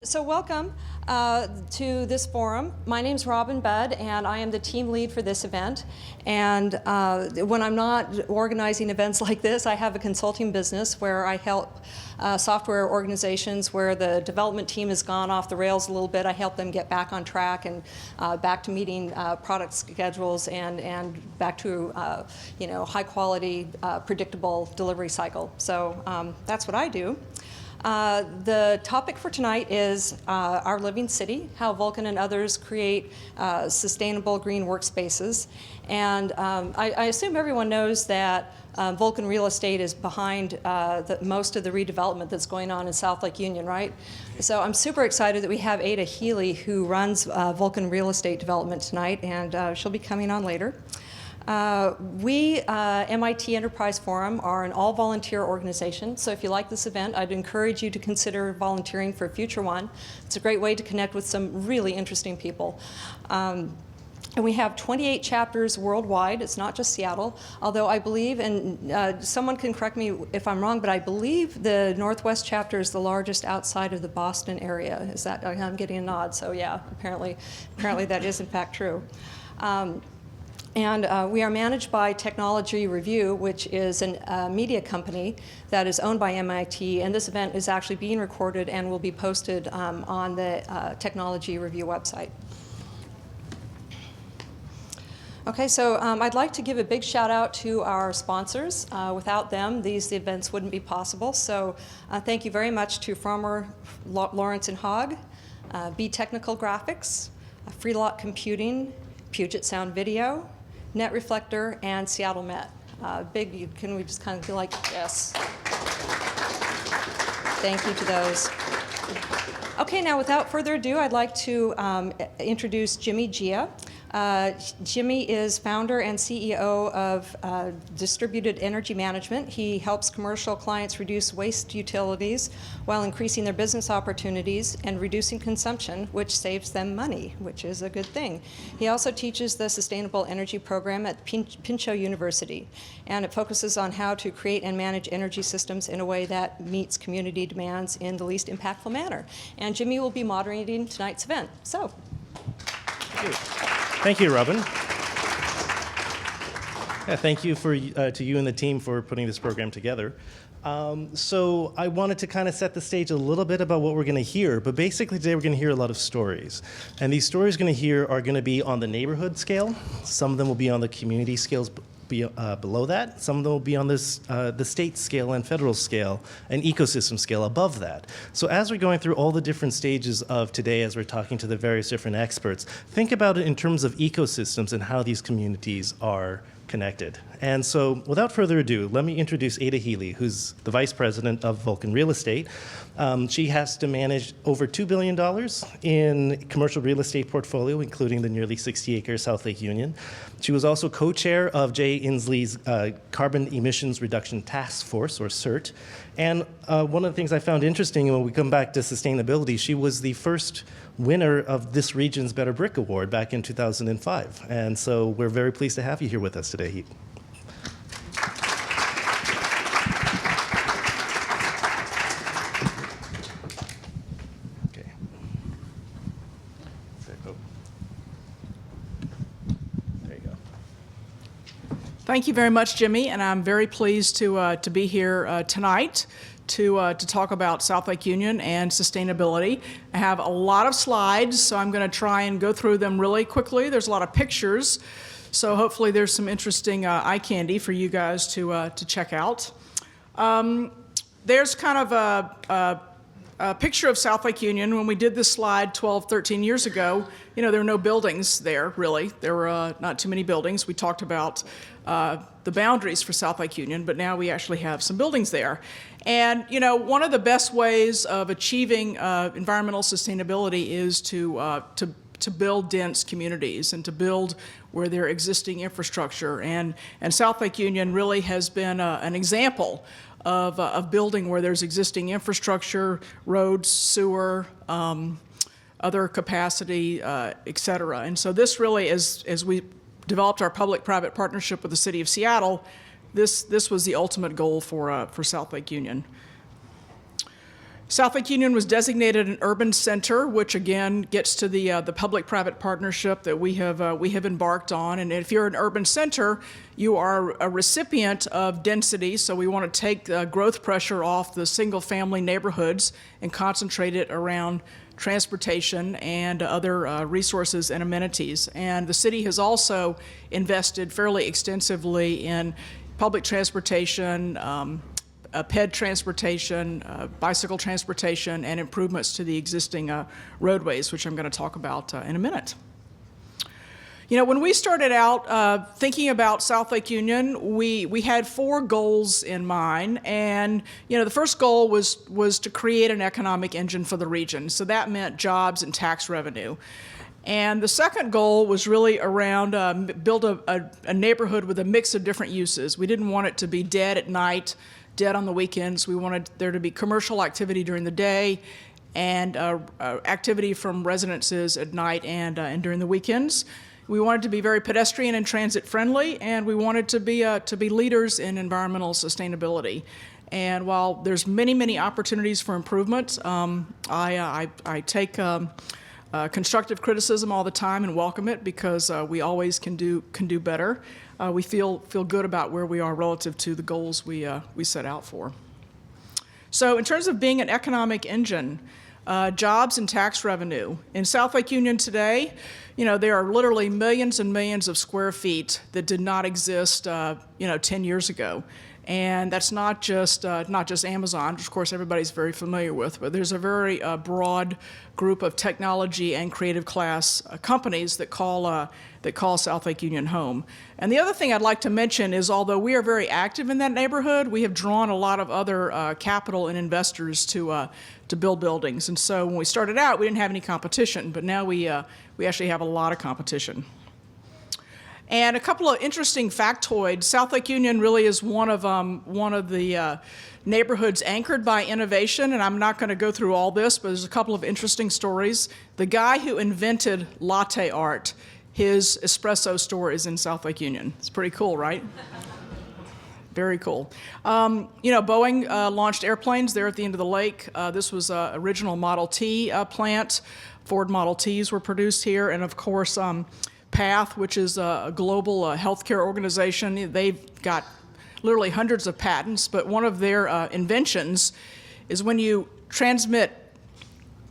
So welcome to this forum. My name's Robin Budd, and I am the team lead for this event. And when I'm not organizing events like this, I have a consulting business where I help software organizations where the development team has gone off the rails a little bit. I help them get back on track and back to meeting product schedules and back to high quality, predictable delivery cycle. So that's what I do. The topic for tonight is our living city, how Vulcan and others create sustainable green workspaces. And I assume everyone knows that Vulcan Real Estate is behind most of the redevelopment that's going on in South Lake Union, right? So I'm super excited that we have Ada Healy, who runs Vulcan Real Estate Development tonight, and she'll be coming on later. We, MIT Enterprise Forum, are an all-volunteer organization, so if you like this event, I'd encourage you to consider volunteering for a future one. It's a great way to connect with some really interesting people. And we have 28 chapters worldwide. It's not just Seattle, although I believe, and someone can correct me if I'm wrong, but I believe the Northwest chapter is the largest outside of the Boston area. Is that, I'm getting a nod, so yeah, apparently that is in fact true. And we are managed by Technology Review, which is a media company that is owned by MIT, and this event is actually being recorded and will be posted on the Technology Review website. Okay, so I'd like to give a big shout out to our sponsors. Without them, the events wouldn't be possible. So thank you very much to Farmer, Lawrence and Hogg, B Technical Graphics, Freelot Computing, Puget Sound Video, Net Reflector, and Seattle Met. Can we just kind of be like, yes. Thank you to those. Okay, now without further ado, I'd like to introduce Jimmy Gia. Jimmy is founder and CEO of Distributed Energy Management. He helps commercial clients reduce waste utilities while increasing their business opportunities and reducing consumption, which saves them money, which is a good thing. He also teaches the Sustainable Energy Program at Pinchot University, and it focuses on how to create and manage energy systems in a way that meets community demands in the least impactful manner. And Jimmy will be moderating tonight's event. So. Thank you. Thank you, Robin. Yeah, thank you to you and the team for putting this program together. So I wanted to kind of set the stage a little bit about what we're going to hear, but basically today we're going to hear a lot of stories. And these stories we're going to hear are going to be on the neighborhood scale. Some of them will be on the community scales below that. Some of them will be on this, the state scale and federal scale and ecosystem scale above that. So as we're going through all the different stages of today, as we're talking to the various different experts, think about it in terms of ecosystems and how these communities are connected. And so without further ado, let me introduce Ada Healy, who's the vice president of Vulcan Real Estate. She has to manage over $2 billion in commercial real estate portfolio, including the nearly 60-acre South Lake Union. She was also co-chair of Jay Inslee's Carbon Emissions Reduction Task Force, or CERT. And one of the things I found interesting when we come back to sustainability, she was the first winner of this region's Better Brick Award back in 2005. And so we're very pleased to have you here with us today. Thank you very much, Jimmy, and I'm very pleased to be here tonight to talk about South Lake Union and sustainability. I have a lot of slides, so I'm going to try and go through them really quickly. There's a lot of pictures, so hopefully there's some interesting eye candy for you guys to check out. There's kind of a picture of South Lake Union. When we did this slide 12, 13 years ago, there were no buildings there, really. There were not too many buildings. We talked about the boundaries for South Lake Union, but now we actually have some buildings there. And, one of the best ways of achieving environmental sustainability is to build dense communities and to build where there are existing infrastructure. And South Lake Union really has been an example of building where there's existing infrastructure, roads, sewer, other capacity, et cetera. And so this really, as we developed our public-private partnership with the City of Seattle, this was the ultimate goal for South Lake Union. South Lake Union was designated an urban center, which again gets to the public-private partnership that we have embarked on. And if you're an urban center, you are a recipient of density. So we want to take growth pressure off the single-family neighborhoods and concentrate it around transportation and other resources and amenities. And the city has also invested fairly extensively in public transportation, ped transportation, bicycle transportation, and improvements to the existing roadways, which I'm going to talk about in a minute. You know, when we started out thinking about South Lake Union, we had 4 goals in mind, and you know, the first goal was to create an economic engine for the region. So that meant jobs and tax revenue. And the second goal was really around build a neighborhood with a mix of different uses. We didn't want it to be dead at night, dead on the weekends. We wanted there to be commercial activity during the day and activity from residences at night and during the weekends. We wanted to be very pedestrian and transit friendly, and we wanted to be leaders in environmental sustainability. And while there's many opportunities for improvement, I take constructive criticism all the time and welcome it, because we always can do better. We feel good about where we are relative to the goals we set out for. So in terms of being an economic engine, jobs and tax revenue. In South Lake Union today, you know, there are literally millions and millions of square feet that did not exist, 10 years ago. And that's not just Amazon, which of course everybody's very familiar with, but there's a very broad group of technology and creative class companies that call South Lake Union home. And the other thing I'd like to mention is, although we are very active in that neighborhood, we have drawn a lot of other capital and investors to build buildings. And so when we started out, we didn't have any competition, but now we actually have a lot of competition. And a couple of interesting factoids. South Lake Union really is one of the neighborhoods anchored by innovation, and I'm not going to go through all this, but there's a couple of interesting stories. The guy who invented latte art, his espresso store is in South Lake Union. It's pretty cool, right? Very cool. Boeing launched airplanes there at the end of the lake. This was an original Model T plant. Ford Model Ts were produced here, and of course, PATH, which is a global healthcare organization. They've got literally hundreds of patents, but one of their inventions is when you transmit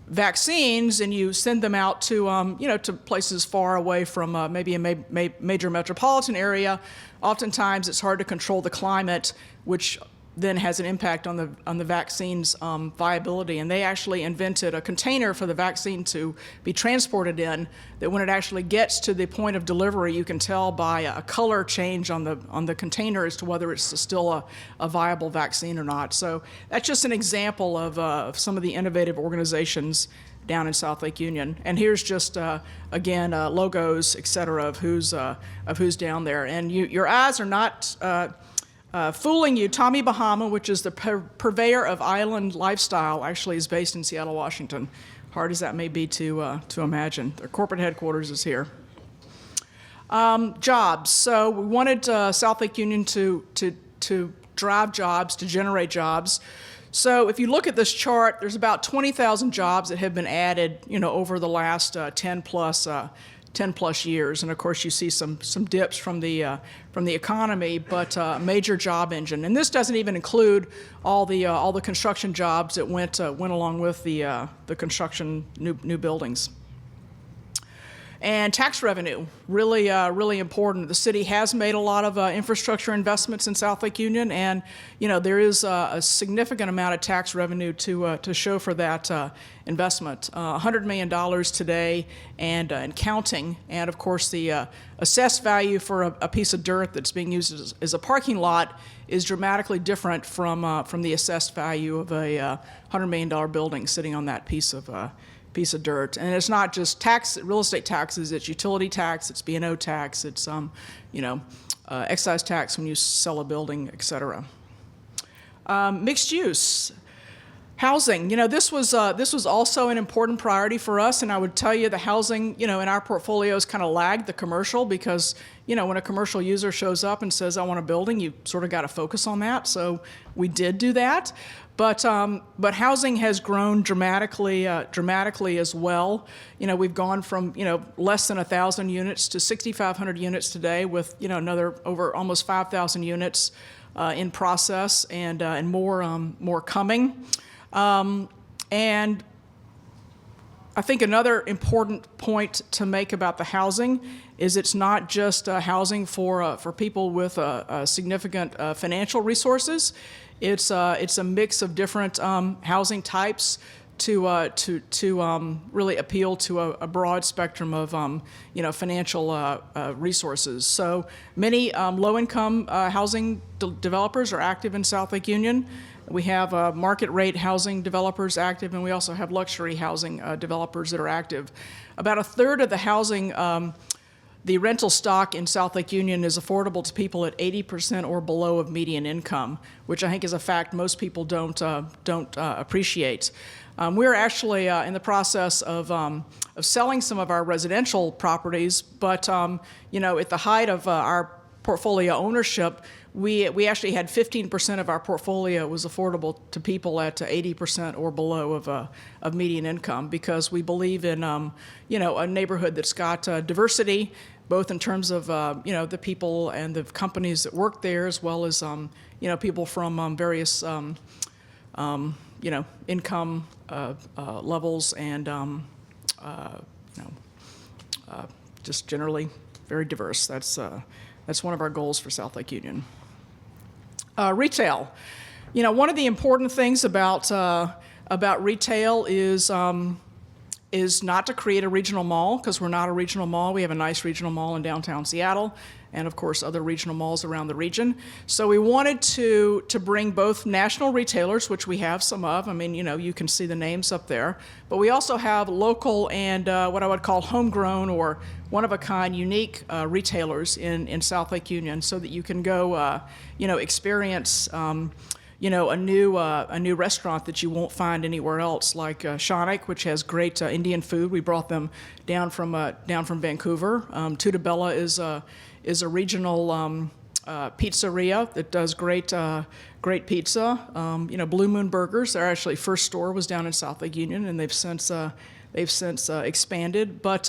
vaccines and you send them out to to places far away from maybe a major metropolitan area, oftentimes it's hard to control the climate, which then has an impact on the vaccine's viability. And they actually invented a container for the vaccine to be transported in, that when it actually gets to the point of delivery, you can tell by a color change on the container as to whether it's still a viable vaccine or not. So that's just an example of some of the innovative organizations down in South Lake Union. And here's just again logos, et cetera, of who's down there. And your eyes are not fooling you. Tommy Bahama, which is the purveyor of island lifestyle, actually is based in Seattle, Washington. Hard as that may be to imagine. Their corporate headquarters is here. Jobs. So we wanted South Lake Union to drive jobs, to generate jobs. So if you look at this chart, there's about 20,000 jobs that have been added, over the last 10 plus years, and of course you see some dips from the economy, but major job engine. And this doesn't even include all the construction jobs that went along with the construction new buildings. And tax revenue, really important. The city has made a lot of infrastructure investments in South Lake Union, and there is a significant amount of tax revenue to show for that investment. $100 million today and counting. And of course, the assessed value for a piece of dirt that's being used as a parking lot is dramatically different from the assessed value of a $100 million building sitting on that piece of dirt. And it's not just real estate taxes, it's utility tax, it's B&O tax, it's excise tax when you sell a building, et cetera. Mixed use. Housing, this was also an important priority for us, and I would tell you the housing, in our portfolios kind of lagged the commercial, because, when a commercial user shows up and says, I want a building, you sort of got to focus on that. So we did do that. But housing has grown dramatically as well. We've gone from less than 1,000 units to 6,500 units today, with another over almost 5,000 units in process, and more coming. And I think another important point to make about the housing is it's not just housing for people with significant financial resources. It's a mix of different housing types to really appeal to a broad spectrum of financial resources. So many low-income housing developers are active in South Lake Union. We have market rate housing developers active, and we also have luxury housing developers that are active. About a third of the housing, the rental stock in South Lake Union is affordable to people at 80% or below of median income, which I think is a fact most people don't appreciate. We're actually in the process of selling some of our residential properties, but at the height of our portfolio ownership, we actually had 15% of our portfolio was affordable to people at 80% or below of median income, because we believe in a neighborhood that's got diversity, both in terms of the people and the companies that work there, as well as people from various income levels, and just generally very diverse. That's one of our goals for South Lake Union. Retail. One of the important things about retail is not to create a regional mall, because we're not a regional mall. We have a nice regional mall in downtown Seattle, and of course other regional malls around the region. So we wanted to bring both national retailers, which we have some of. You can see the names up there, but we also have local and what I would call homegrown or one-of-a-kind, unique retailers in South Lake Union, so that you can go, experience, a new restaurant that you won't find anywhere else, like Shonick, which has great Indian food. We brought them down from Vancouver. Tutabella is a regional pizzeria that does great pizza. Blue Moon Burgers, their actually first store was down in South Lake Union, and they've since expanded. But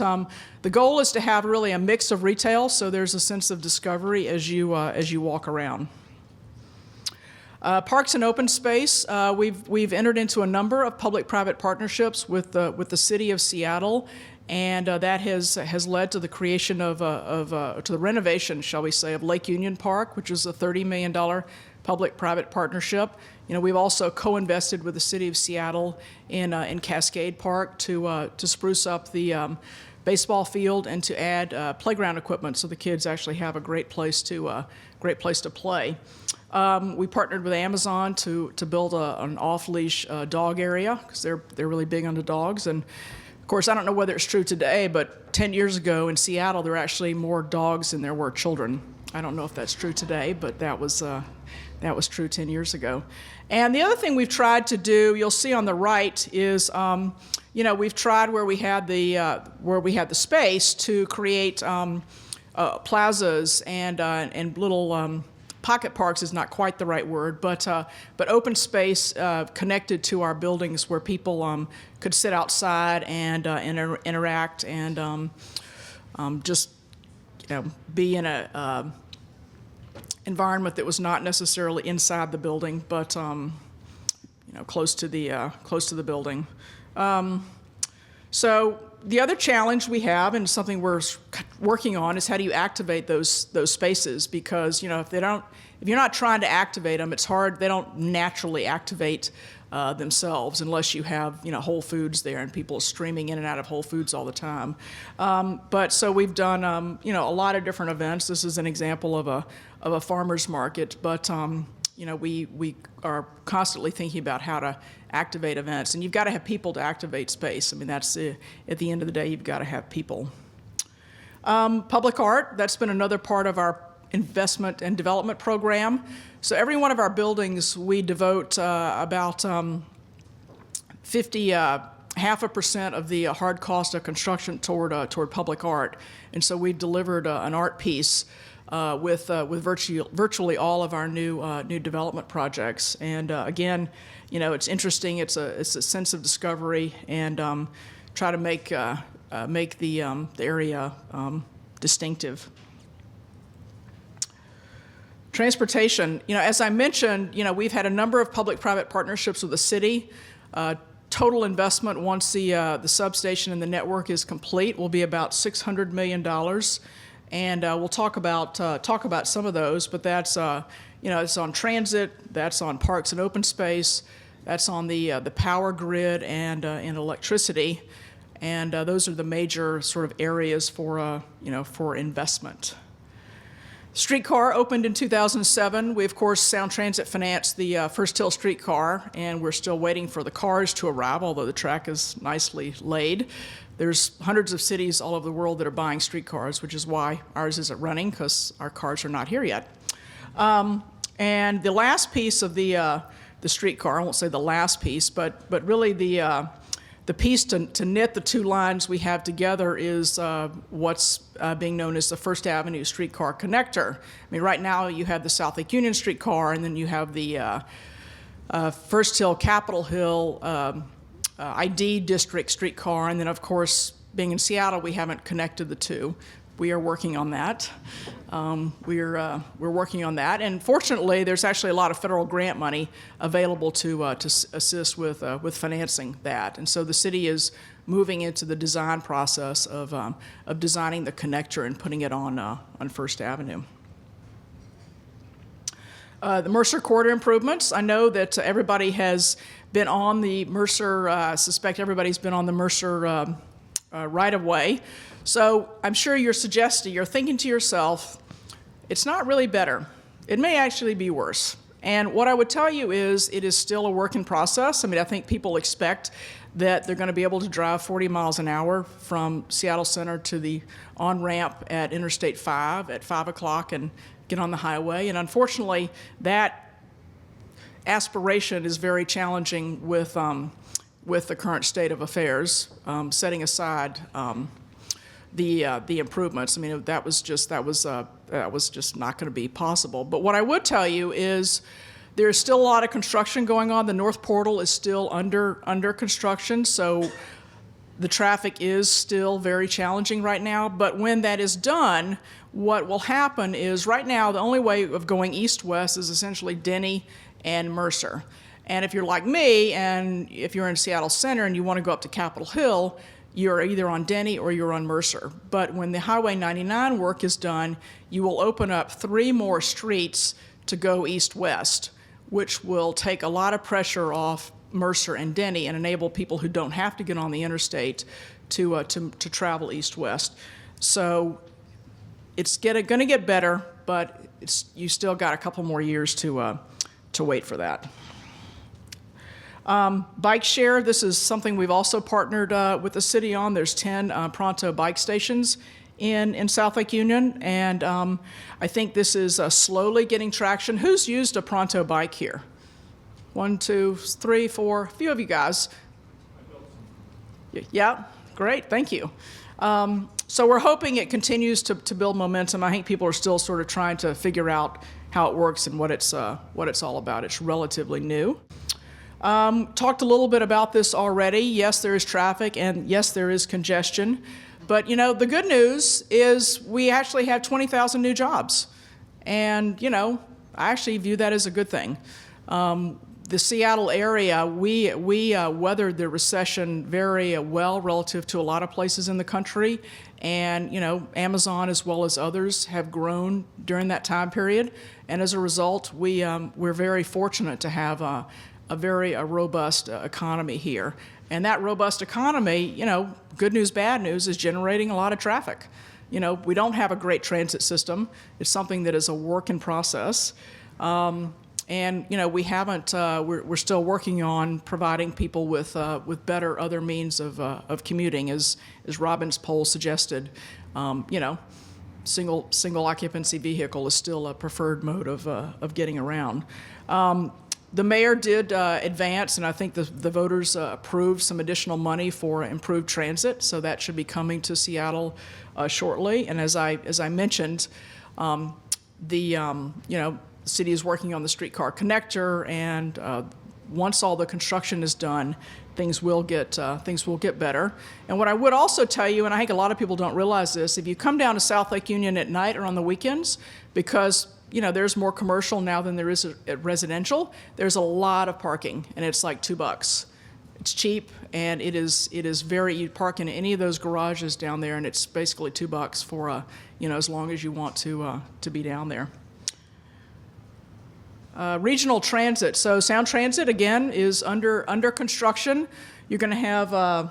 the goal is to have really a mix of retail, so there's a sense of discovery as you walk around. Parks and open space. We've entered into a number of public-private partnerships with the city of Seattle, and that has led to the creation to the renovation, shall we say, of Lake Union Park, which is a $30 million public-private partnership. We've also co-invested with the city of Seattle in Cascade Park to spruce up the baseball field and to add playground equipment, so the kids actually have a great place to play. We partnered with Amazon to build an off-leash dog area, because they're really big on the dogs. And of course, I don't know whether it's true today, but 10 years ago in Seattle, there were actually more dogs than there were children. I don't know if that's true today, but that was true 10 years ago. And the other thing we've tried to do, you'll see on the right, is we've tried where we had the space to create plazas and little pocket parks is not quite the right word, but open space connected to our buildings, where people could sit outside and interact and just be in a environment that was not necessarily inside the building, but close to the building. So the other challenge we have, and something we're working on, is how do you activate those spaces? Because if you're not trying to activate them, it's hard. They don't naturally activate themselves unless you have Whole Foods there and people streaming in and out of Whole Foods all the time. But so we've done a lot of different events. This is an example of a farmers market, but we are constantly thinking about how to activate events, and you've got to have people to activate space. That's at the end of the day, you've got to have people. Public art, that's been another part of our investment and development program. So every one of our buildings, we devote about 0.5% of the hard cost of construction toward public art. And so we've delivered an art piece with virtually all of our new development projects. And again, it's interesting. It's a sense of discovery and try to make the area distinctive. Transportation, as I mentioned, we've had a number of public-private partnerships with the city. Total investment once the substation and the network is complete will be about $600 million, and we'll talk about some of those. But that's it's on transit, that's on parks and open space, that's on the power grid and electricity, and those are the major sort of areas for investment. Streetcar opened in 2007. We, of course, Sound Transit financed the First Hill streetcar, and we're still waiting for the cars to arrive, although the track is nicely laid. There's hundreds of cities all over the world that are buying streetcars, which is why ours isn't running, because our cars are not here yet. And the last piece of the streetcar, I won't say the last piece, but really the piece to knit the two lines we have together is what's being known as the First Avenue streetcar connector. I mean, right now you have the South Lake Union streetcar, and then you have the First Hill, Capitol Hill ID district streetcar, and then of course, being in Seattle, we haven't connected the two. We are working on that. We're working on that, and fortunately, there's actually a lot of federal grant money available to assist with financing that. And so the city is moving into the design process of designing the connector and putting it on First Avenue. The Mercer corridor improvements. I know that everybody has been on the Mercer. I suspect everybody's been on the Mercer right-of-way. So I'm sure you're thinking to yourself, it's not really better. It may actually be worse. And what I would tell you is it is still a work in process. I mean, I think people expect that they're going to be able to drive 40 miles an hour from Seattle Center to the on-ramp at Interstate 5 at 5 o'clock and get on the highway. And unfortunately, that aspiration is very challenging with the current state of affairs, setting aside the improvements. I mean, that was just not going to be possible. But what I would tell you is there's still a lot of construction going on. The North Portal is still under construction, so the traffic is still very challenging right now. But when that is done, what will happen is right now the only way of going east-west is essentially Denny and Mercer. And if you're like me, and if you're in Seattle Center and you want to go up to Capitol Hill, you're either on Denny or you're on Mercer. But when the Highway 99 work is done, you will open up 3 more streets to go east-west, which will take a lot of pressure off Mercer and Denny and enable people who don't have to get on the interstate to travel east-west. So it's going to get better, but you still got a couple more years to wait for that. Bike share, this is something we've also partnered with the city on. There's 10 Pronto bike stations in South Lake Union, and I think this is slowly getting traction. Who's used a Pronto bike here? 1, 2, 3, 4, a few of you guys. Yeah, great, thank you. So we're hoping it continues to build momentum. I think people are still sort of trying to figure out how it works and what it's all about. It's relatively new. Talked a little bit about this already. Yes, there is traffic, and yes, there is congestion. But, the good news is we actually have 20,000 new jobs. And, I actually view that as a good thing. The Seattle area, we weathered the recession very well relative to a lot of places in the country. And, Amazon as well as others have grown during that time period. And as a result, we're very fortunate to have a very robust economy here. And that robust economy, good news, bad news, is generating a lot of traffic. We don't have a great transit system. It's something that is a work in process. And, we haven't, we're still working on providing people with better other means of commuting, as Robin's poll suggested. Single occupancy vehicle is still a preferred mode of getting around. The mayor did advance, and I think the voters approved some additional money for improved transit, so that should be coming to Seattle shortly. And as I mentioned, The city is working on the streetcar connector, and once all the construction is done, things will get better. And what I would also tell you, and I think a lot of people don't realize this, if you come down to South Lake Union at night or on the weekends, because there's more commercial now than there is residential, there's a lot of parking, and it's like $2. It's cheap, and it is very, you park in any of those garages down there, and it's basically $2 for as long as you want to be down there. Regional transit. So Sound Transit, again, is under construction. You're going to have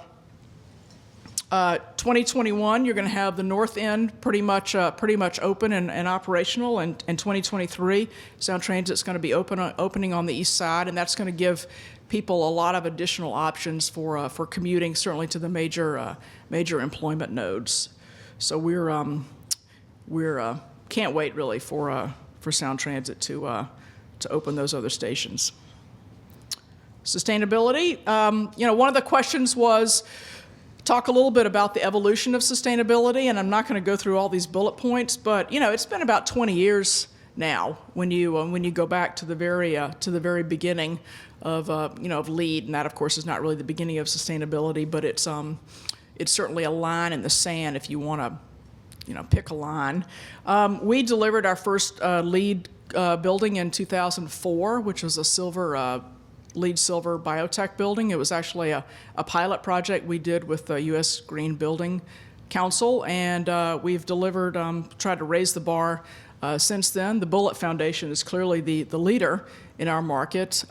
2021. You're going to have the north end pretty much open and operational, and 2023, Sound Transit's going to be opening on the east side, and that's going to give people a lot of additional options for commuting, certainly to the major employment nodes. So we're can't wait really for Sound Transit to open those other stations. Sustainability. One of the questions was talk a little bit about the evolution of sustainability, and I'm not going to go through all these bullet points, but it's been about 20 years now when you go back to the very beginning of LEED, and that of course is not really the beginning of sustainability, but it's certainly a line in the sand if you want to pick a line. We delivered our first LEED building in 2004, which was a LEED Silver biotech building. It was actually a pilot project we did with the U.S. Green Building Council, and we've delivered, tried to raise the bar since then. The Bullitt Foundation is clearly the leader in our market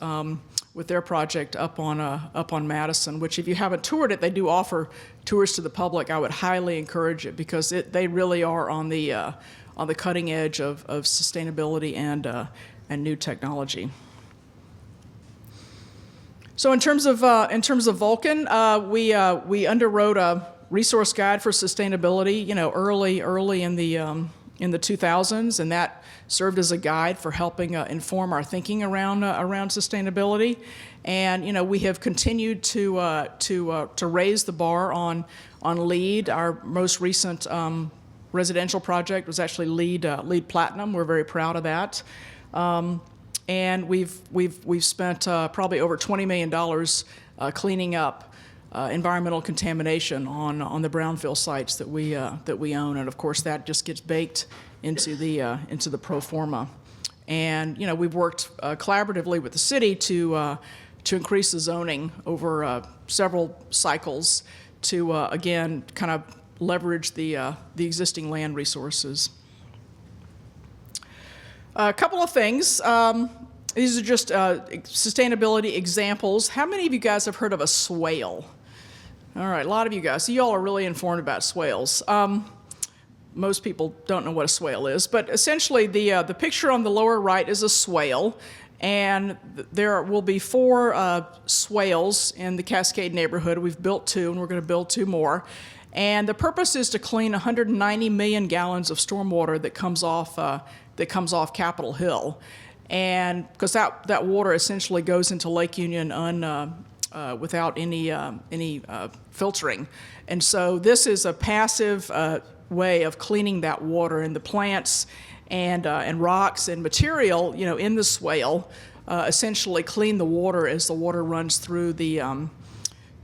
with their project up on Madison, which if you haven't toured it, they do offer tours to the public. I would highly encourage it because they really are on the cutting edge of sustainability and new technology. So in terms of Vulcan, we underwrote a resource guide for sustainability, early in the 2000s, and that served as a guide for helping inform our thinking around sustainability. And we have continued to raise the bar on LEED. Our most recent residential project was actually LEED Platinum. We're very proud of that. And we've spent probably over $20 million cleaning up environmental contamination on the brownfield sites that we own, and of course that just gets baked into the pro forma. And we've worked collaboratively with the city to increase the zoning over several cycles to again kind of leverage the existing land resources. A couple of things. These are just sustainability examples. How many of you guys have heard of a swale? All right, a lot of you guys. So you all are really informed about swales. Most people don't know what a swale is, but essentially the picture on the lower right is a swale, and there will be 4 swales in the Cascade neighborhood. We've built 2, and we're going to build 2 more. And the purpose is to clean 190 million gallons of stormwater that comes off Capitol Hill, and because that water essentially goes into Lake Union without any filtering, and so this is a passive way of cleaning that water, and the plants and rocks and material in the swale essentially clean the water as the water runs through the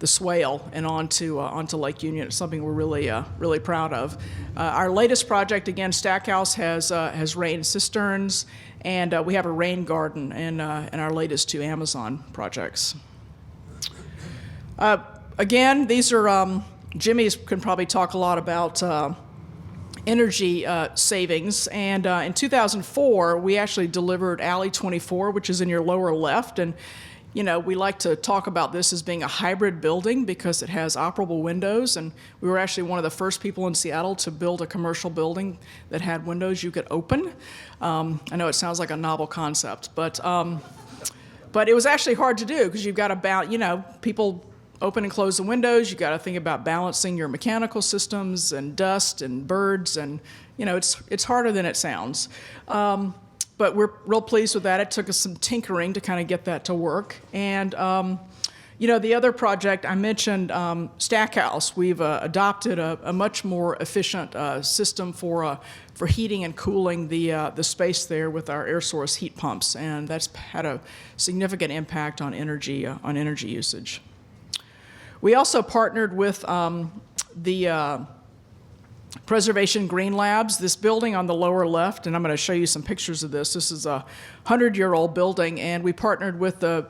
swale and onto Lake Union. It's something we're really proud of. Our latest project, again, Stackhouse has rain cisterns, and we have a rain garden in our latest 2 Amazon projects. Again, these are Jimmy can probably talk a lot about energy savings, and in 2004 we actually delivered Alley 24, which is in your lower left, and we like to talk about this as being a hybrid building because it has operable windows, and we were actually one of the first people in Seattle to build a commercial building that had windows you could open. I know it sounds like a novel concept, but it was actually hard to do because you've got to people open and close the windows. You've got to think about balancing your mechanical systems and dust and birds, and it's harder than it sounds. But we're real pleased with that. It took us some tinkering to kind of get that to work. And, The other project I mentioned, Stackhouse, we've adopted a much more efficient system for heating and cooling the space there with our air source heat pumps, and that's had a significant impact on energy usage. We also partnered with the Preservation Green Labs. This building on the lower left, and I'm going to show you some pictures of this. This is a 100-year-old building, and we partnered with the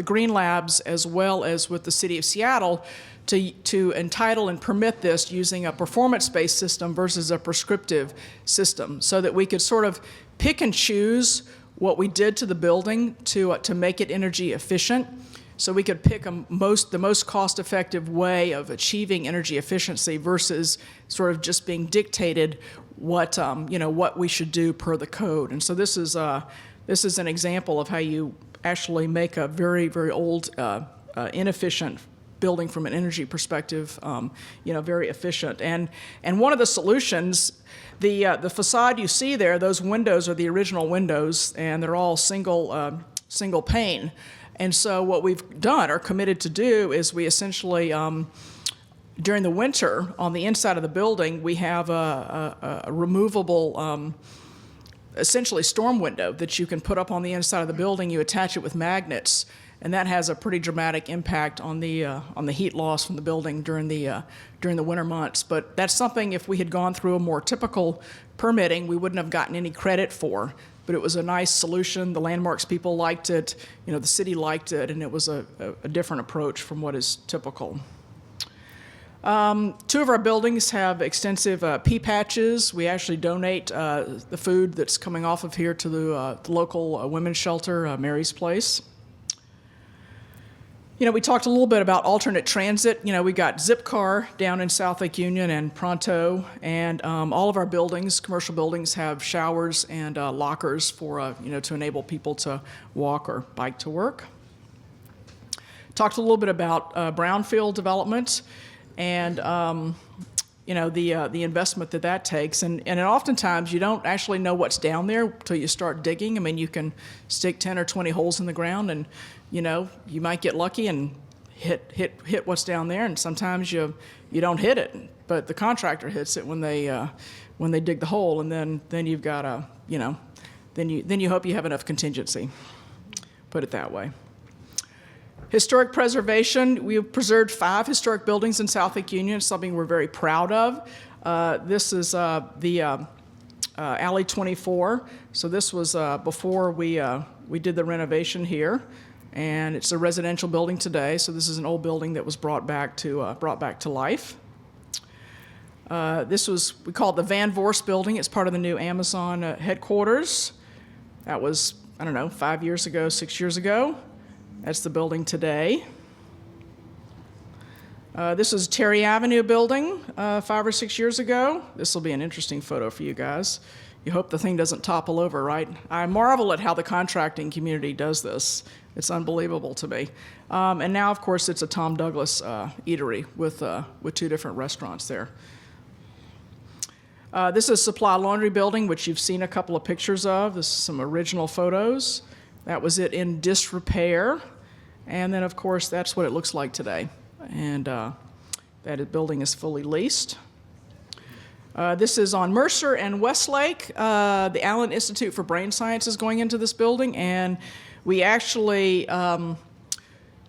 Green Labs as well as with the City of Seattle to entitle and permit this using a performance-based system versus a prescriptive system, so that we could sort of pick and choose what we did to the building to make it energy efficient. So we could pick the most cost-effective way of achieving energy efficiency versus sort of just being dictated what we should do per the code. And so this is an example of how you actually make a very, very old, inefficient building from an energy perspective, very efficient. And one of the solutions, the facade you see there, those windows are the original windows, and they're all single pane. And so what we've done or committed to do is we essentially, during the winter, on the inside of the building, we have a removable, essentially storm window that you can put up on the inside of the building. You attach it with magnets, and that has a pretty dramatic impact on the heat loss from the building during the winter months. But that's something, if we had gone through a more typical permitting, we wouldn't have gotten any credit for. But it was a nice solution. The landmarks people liked it. The city liked it, and it was a different approach from what is typical. Two of our buildings have extensive pea patches. We actually donate the food that's coming off of here to the local women's shelter, Mary's Place. We talked a little bit about alternate transit. We got Zipcar down in South Lake Union and Pronto, and all of our buildings, commercial buildings, have showers and lockers for, to enable people to walk or bike to work. Talked a little bit about brownfield development and, the investment that takes. And oftentimes you don't actually know what's down there until you start digging. I mean, you can stick 10 or 20 holes in the ground and, you might get lucky and hit what's down there, and sometimes you don't hit it, but the contractor hits it when they dig the hole, and then you've got then you hope you have enough contingency. Put it that way. Historic preservation. We have preserved 5 historic buildings in South Lake Union, something we're very proud of. This is the Alley 24. So this was before we did the renovation here, and it's a residential building today. So this is an old building that was brought back to life. This was, we call it the Van Voorst building. It's part of the new Amazon headquarters. That was, 5 years ago, 6 years ago. That's the building today. This is Terry Avenue building 5 or 6 years ago. This will be an interesting photo for you guys. You hope the thing doesn't topple over, right? I marvel at how the contracting community does this. It's unbelievable to me. And now, of course, it's a Tom Douglas eatery with 2 different restaurants there. This is Supply Laundry building, which you've seen a couple of pictures of. This is some original photos. That was it in disrepair. And then, of course, that's what it looks like today. And that building is fully leased. This is on Mercer and Westlake. The Allen Institute for Brain Science is going into this building, and we actually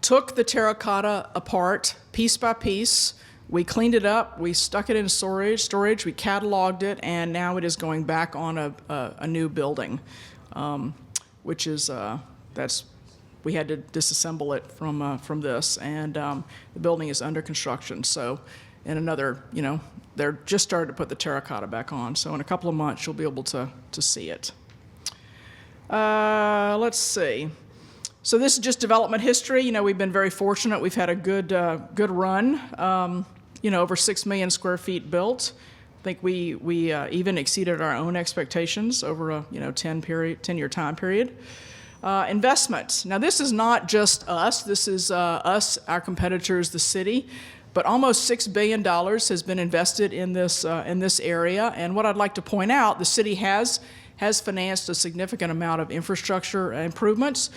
took the terracotta apart piece by piece. We cleaned it up, we stuck it in storage, we cataloged it, and now it is going back on a new building, which is, we had to disassemble it from this, and the building is under construction. So in another, they're just started to put the terracotta back on. So in a couple of months, you'll be able to see it. Let's see. So this is just development history. We've been very fortunate. We've had a good run. Over 6 million square feet built. I think we even exceeded our own expectations over a 10-year time period. Investments. Now this is not just us. This is us, our competitors, the city. But almost $6 billion has been invested in this area. And what I'd like to point out, the city has financed a significant amount of infrastructure improvements.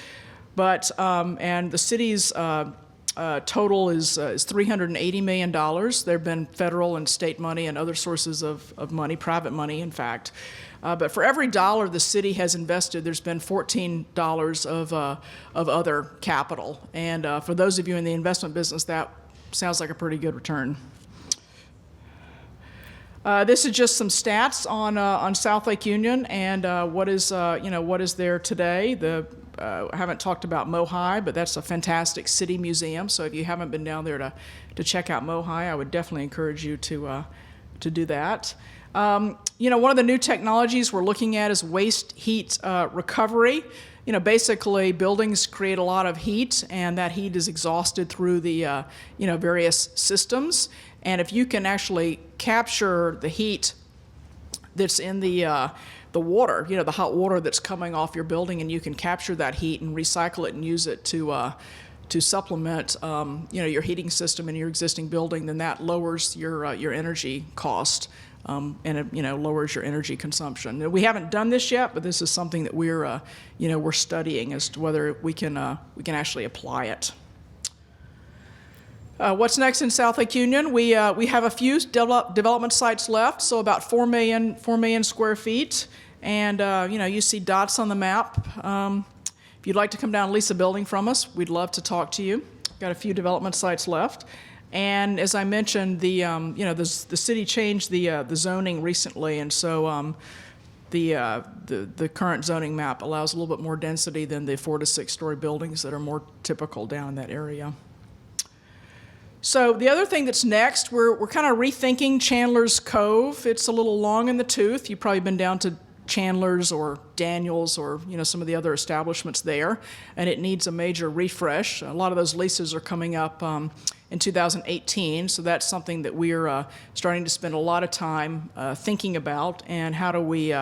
And the city's total is $380 million. There have been federal and state money and other sources of money, private money, in fact. But for every dollar the city has invested, there's been $14 of other capital. And for those of you in the investment business, that sounds like a pretty good return. This is just some stats on South Lake Union and what is there today. I haven't talked about Mohai, but that's a fantastic city museum. So if you haven't been down there to check out Mohai, I would definitely encourage you to do that. One of the new technologies we're looking at is waste heat recovery. Basically buildings create a lot of heat, and that heat is exhausted through the various systems. And if you can actually capture the heat that's in the water, the hot water that's coming off your building, and you can capture that heat and recycle it and use it to supplement your heating system in your existing building, then that lowers your energy cost. And it lowers your energy consumption. We haven't done this yet, but this is something that we're studying as to whether we can actually apply it. What's next in South Lake Union? We have a few development sites left, so about 4 million square feet, and you see dots on the map. If you'd like to come down and lease a building from us, we'd love to talk to you. Got a few development sites left. And as I mentioned, the city changed the zoning recently, and so the current zoning map allows a little bit more density than the 4 to 6 story buildings that are more typical down in that area. So the other thing that's next, we're kind of rethinking Chandler's Cove. It's a little long in the tooth. You've probably been down to Chandler's or Daniel's or some of the other establishments there, and it needs a major refresh. A lot of those leases are coming up in 2018, so that's something that we're starting to spend a lot of time thinking about, and how do we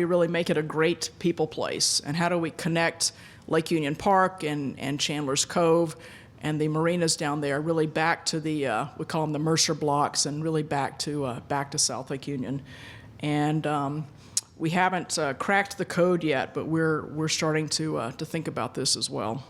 really make it a great people place, and how do we connect Lake Union Park and Chandler's Cove and the marinas down there really back to the we call them the Mercer blocks, and really back to South Lake Union. And we haven't cracked the code yet, but we're starting to think about this as well.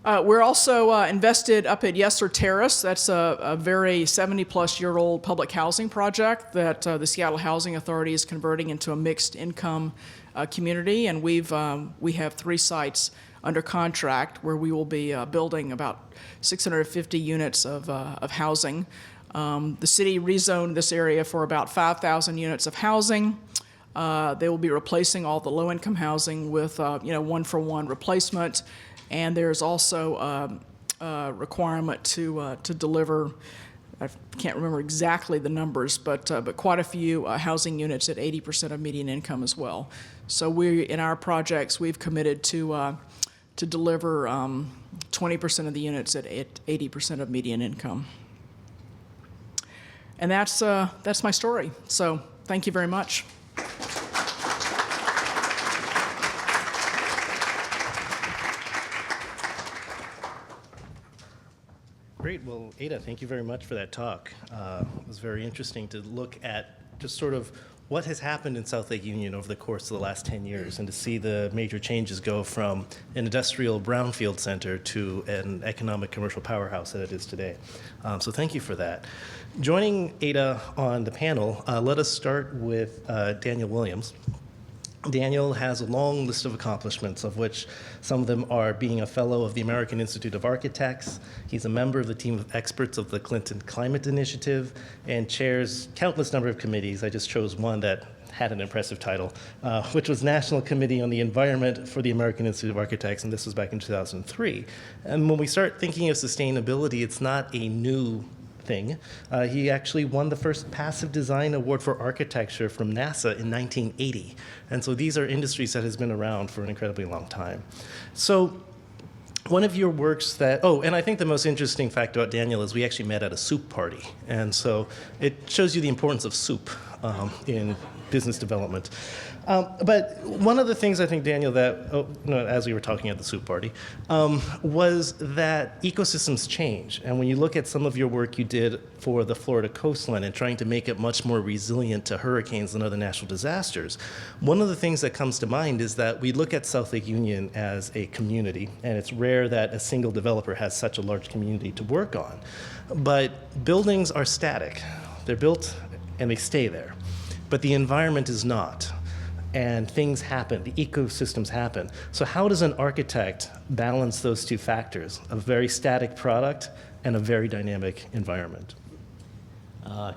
We're also invested up at Yesler Terrace. That's a very 70-plus-year-old public housing project that the Seattle Housing Authority is converting into a mixed-income community, and we have 3 sites under contract where we will be building about 650 units of housing. The city rezoned this area for about 5,000 units of housing. They will be replacing all the low-income housing with one-for-one replacement, and there's also a requirement to deliver. I can't remember exactly the numbers, but quite a few housing units at 80% of median income as well. So in our projects, we've committed to deliver 20% of the units at 80% of median income. And that's my story. So thank you very much. Great. Well, Ada, thank you very much for that talk. It was very interesting to look at just sort of what has happened in South Lake Union over the course of the last 10 years, and to see the major changes go from an industrial brownfield center to an economic commercial powerhouse that it is today. So thank you for that. Joining Ada on the panel, let us start with Daniel Williams. Daniel has a long list of accomplishments, of which some of them are being a fellow of the American Institute of Architects. He's a member of the team of experts of the Clinton Climate Initiative and chairs countless number of committees. I just chose one that had an impressive title, which was National Committee on the Environment for the American Institute of Architects, and this was back in 2003. And when we start thinking of sustainability, it's not a new thing. He actually won the first passive design award for architecture from NASA in 1980. And so these are industries that has been around for an incredibly long time. So one of your works that, and I think the most interesting fact about Daniel is we actually met at a soup party. And so it shows you the importance of soup. in business development. But one of the things I think, Daniel, that as we were talking at the soup party, was that ecosystems change. And when you look at some of your work you did for the Florida coastline and trying to make it much more resilient to hurricanes and other natural disasters, one of the things that comes to mind is that we look at South Lake Union as a community, and it's rare that a single developer has such a large community to work on. But buildings are static. They're built and they stay there. But the environment is not. And things happen, the ecosystems happen. So how does an architect balance those two factors, a very static product and a very dynamic environment?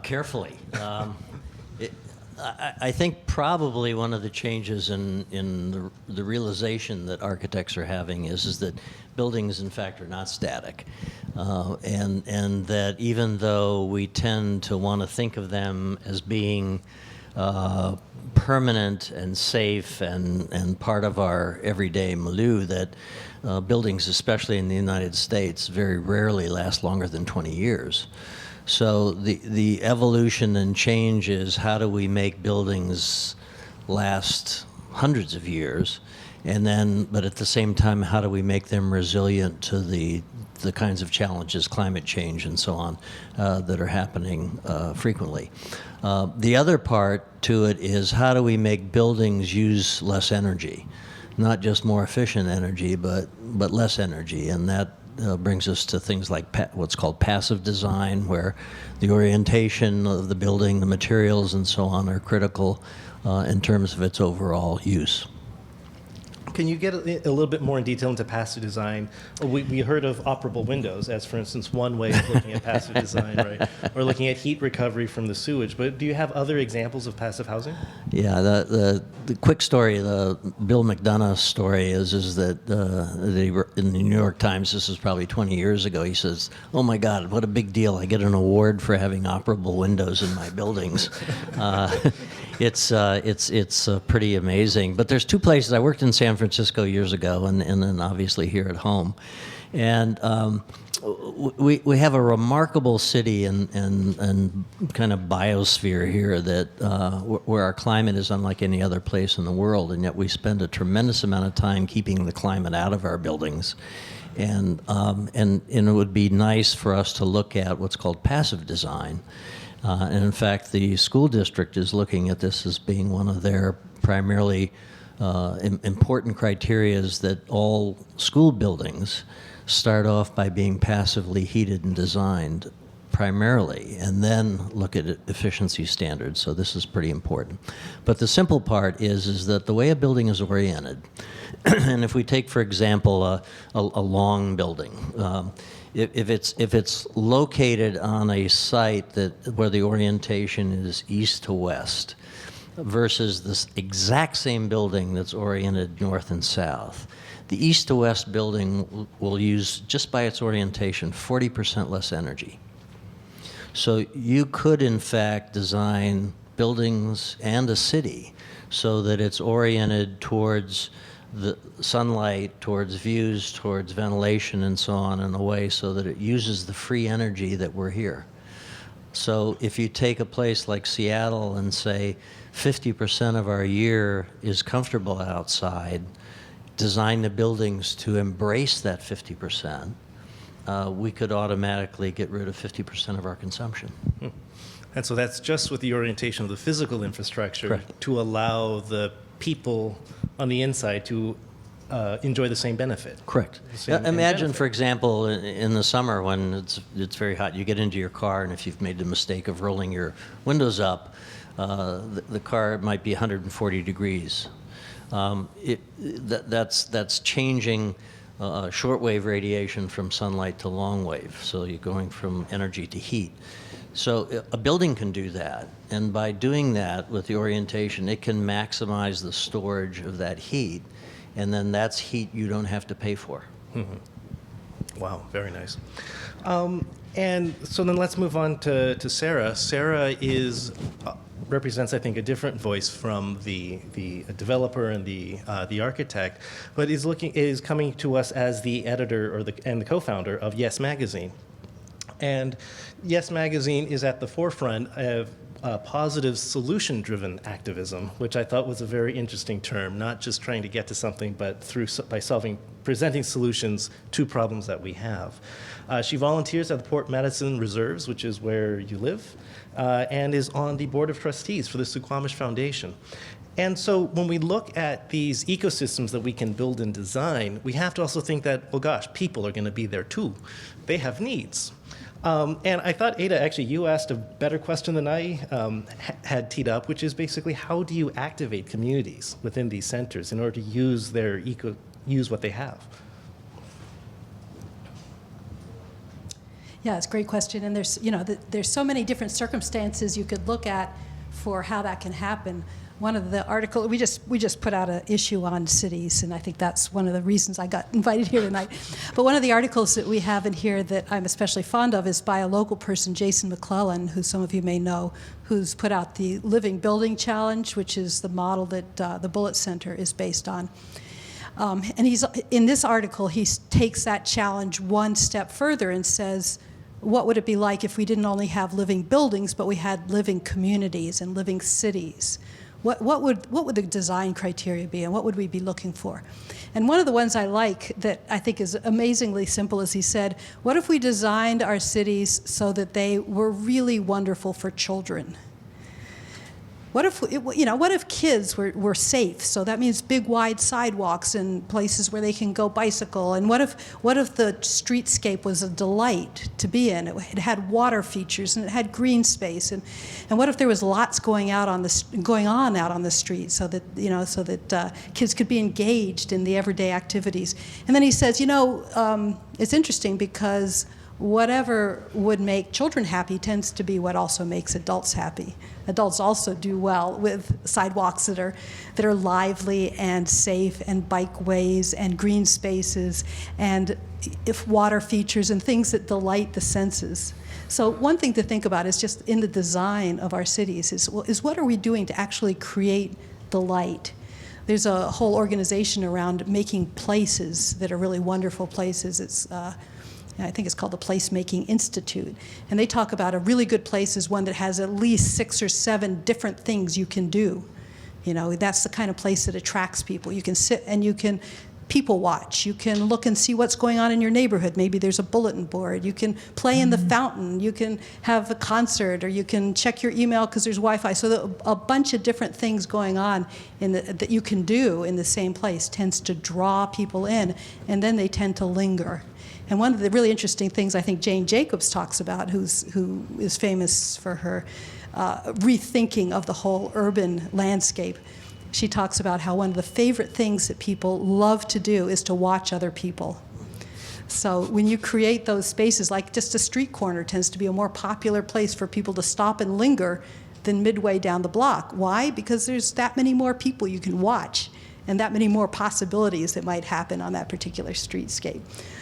Carefully. I think probably one of the changes in the realization that architects are having is that buildings, in fact, are not static. And that even though we tend to want to think of them as being permanent and safe and part of our everyday milieu, that buildings, especially in the United States, very rarely last longer than 20 years. So the evolution and change is how do we make buildings last hundreds of years, and then, but at the same time, how do we make them resilient to the kinds of challenges, climate change and so on, that are happening frequently. The other part to it is how do we make buildings use less energy, not just more efficient energy, but less energy, and that brings us to things like what's called passive design, where the orientation of the building, the materials and so on are critical in terms of its overall use. Can you get a little bit more in detail into passive design? We heard of operable windows as, for instance, one way of looking at passive design, right? Or looking at heat recovery from the sewage. But do you have other examples of passive housing? Yeah, the quick story, the Bill McDonough story is that in the New York Times, this is probably 20 years ago, he says, "Oh my God, what a big deal! I get an award for having operable windows in my buildings." It's pretty amazing. But there's two places. I worked in San Francisco years ago, and then obviously here at home. And we have a remarkable city and kind of biosphere here that where our climate is unlike any other place in the world, and yet we spend a tremendous amount of time keeping the climate out of our buildings. And it would be nice for us to look at what's called passive design. And in fact, the school district is looking at this as being one of their primarily important criteria, is that all school buildings start off by being passively heated and designed primarily, and then look at efficiency standards. So this is pretty important. But the simple part is that the way a building is oriented, and if we take, for example, a long building, if it's located on a site where the orientation is east to west, versus this exact same building that's oriented north and south, the east to west building will use, just by its orientation, 40% less energy. So you could, in fact, design buildings and a city so that it's oriented towards the sunlight, towards views, towards ventilation and so on, in a way so that it uses the free energy that we're here. So if you take a place like Seattle and say 50% of our year is comfortable outside, design the buildings to embrace that 50%, we could automatically get rid of 50% of our consumption. And so that's just with the orientation of the physical infrastructure. Correct. To allow the people on the inside to enjoy the same benefit. Correct. Imagine, for example, in the summer when it's very hot, you get into your car, and if you've made the mistake of rolling your windows up, the car might be 140 degrees. That's changing shortwave radiation from sunlight to long wave. So you're going from energy to heat. So a building can do that, and by doing that with the orientation, it can maximize the storage of that heat, and then that's heat you don't have to pay for. Mm-hmm. Wow, very nice. And so then let's move on to Sarah. Sarah represents, I think, a different voice from the developer and the architect, but is coming to us as the editor and the co-founder of Yes Magazine. And Yes Magazine is at the forefront of positive solution-driven activism, which I thought was a very interesting term, not just trying to get to something, but by presenting solutions to problems that we have. She volunteers at the Port Madison Reserves, which is where you live, and is on the board of trustees for the Suquamish Foundation. And so when we look at these ecosystems that we can build and design, we have to also think that, well, gosh, people are going to be there too. They have needs. And I thought, Ada, actually, you asked a better question than I had teed up, which is basically how do you activate communities within these centers in order to use use what they have? Yeah, it's a great question, and there's so many different circumstances you could look at for how that can happen. One of the articles, we just put out an issue on cities, and I think that's one of the reasons I got invited here tonight. But one of the articles that we have in here that I'm especially fond of is by a local person, Jason McClellan, who some of you may know, who's put out the Living Building Challenge, which is the model that the Bullitt Center is based on. And in this article, he takes that challenge one step further and says, what would it be like if we didn't only have living buildings, but we had living communities and living cities? What would the design criteria be, and what would we be looking for? And one of the ones I like that I think is amazingly simple is he said, what if we designed our cities so that they were really wonderful for children? What if kids were safe? So that means big, wide sidewalks and places where they can go bicycle. And what if the streetscape was a delight to be in? It had water features and it had green space. And what if there was lots going on out on the street so that kids could be engaged in the everyday activities? And then he says, it's interesting because whatever would make children happy tends to be what also makes adults happy. Adults also do well with sidewalks that are lively and safe, and bikeways and green spaces, and if water features and things that delight the senses. So one thing to think about is just in the design of our cities is what are we doing to actually create delight? There's a whole organization around making places that are really wonderful places. I think it's called the Placemaking Institute. And they talk about a really good place is one that has at least 6 or 7 different things you can do. That's the kind of place that attracts people. You can sit and you can people watch. You can look and see what's going on in your neighborhood. Maybe there's a bulletin board. You can play in the fountain. You can have a concert, or you can check your email because there's Wi-Fi. So a bunch of different things going on that you can do in the same place tends to draw people in, and then they tend to linger. And one of the really interesting things I think Jane Jacobs talks about, who is famous for her rethinking of the whole urban landscape, she talks about how one of the favorite things that people love to do is to watch other people. So when you create those spaces, like just a street corner tends to be a more popular place for people to stop and linger than midway down the block. Why? Because there's that many more people you can watch and that many more possibilities that might happen on that particular streetscape.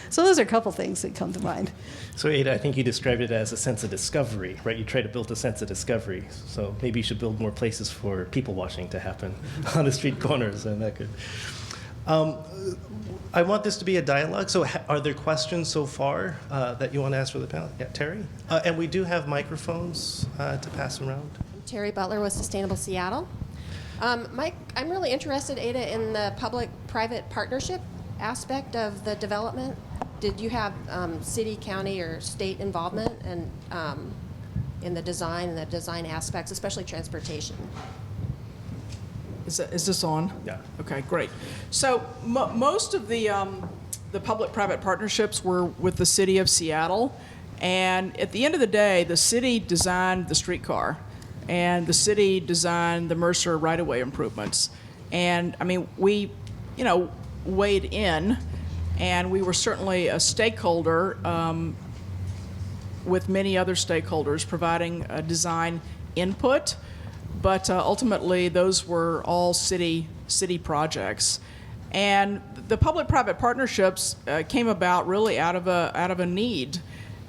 So those are a couple things that come to mind. So Ada, I think you described it as a sense of discovery, right? You try to build a sense of discovery. So maybe you should build more places for people watching to happen on the street corners, and that could. I want this to be a dialogue. So are there questions so far that you want to ask for the panel? Yeah, Terry? And we do have microphones to pass around. Terry Butler with Sustainable Seattle. Mike, I'm really interested, Ada, in the public-private partnership aspect of the development. Did you have city, county, or state involvement in the design aspects, especially transportation? Is this on? Yeah. Okay, great. So most of the public-private partnerships were with the city of Seattle, and at the end of the day, the city designed the streetcar, and the city designed the Mercer right-of-way improvements. And I mean, we, weighed in, and we were certainly a stakeholder with many other stakeholders providing design input, but ultimately those were all city projects. And the public-private partnerships came about really out of a need.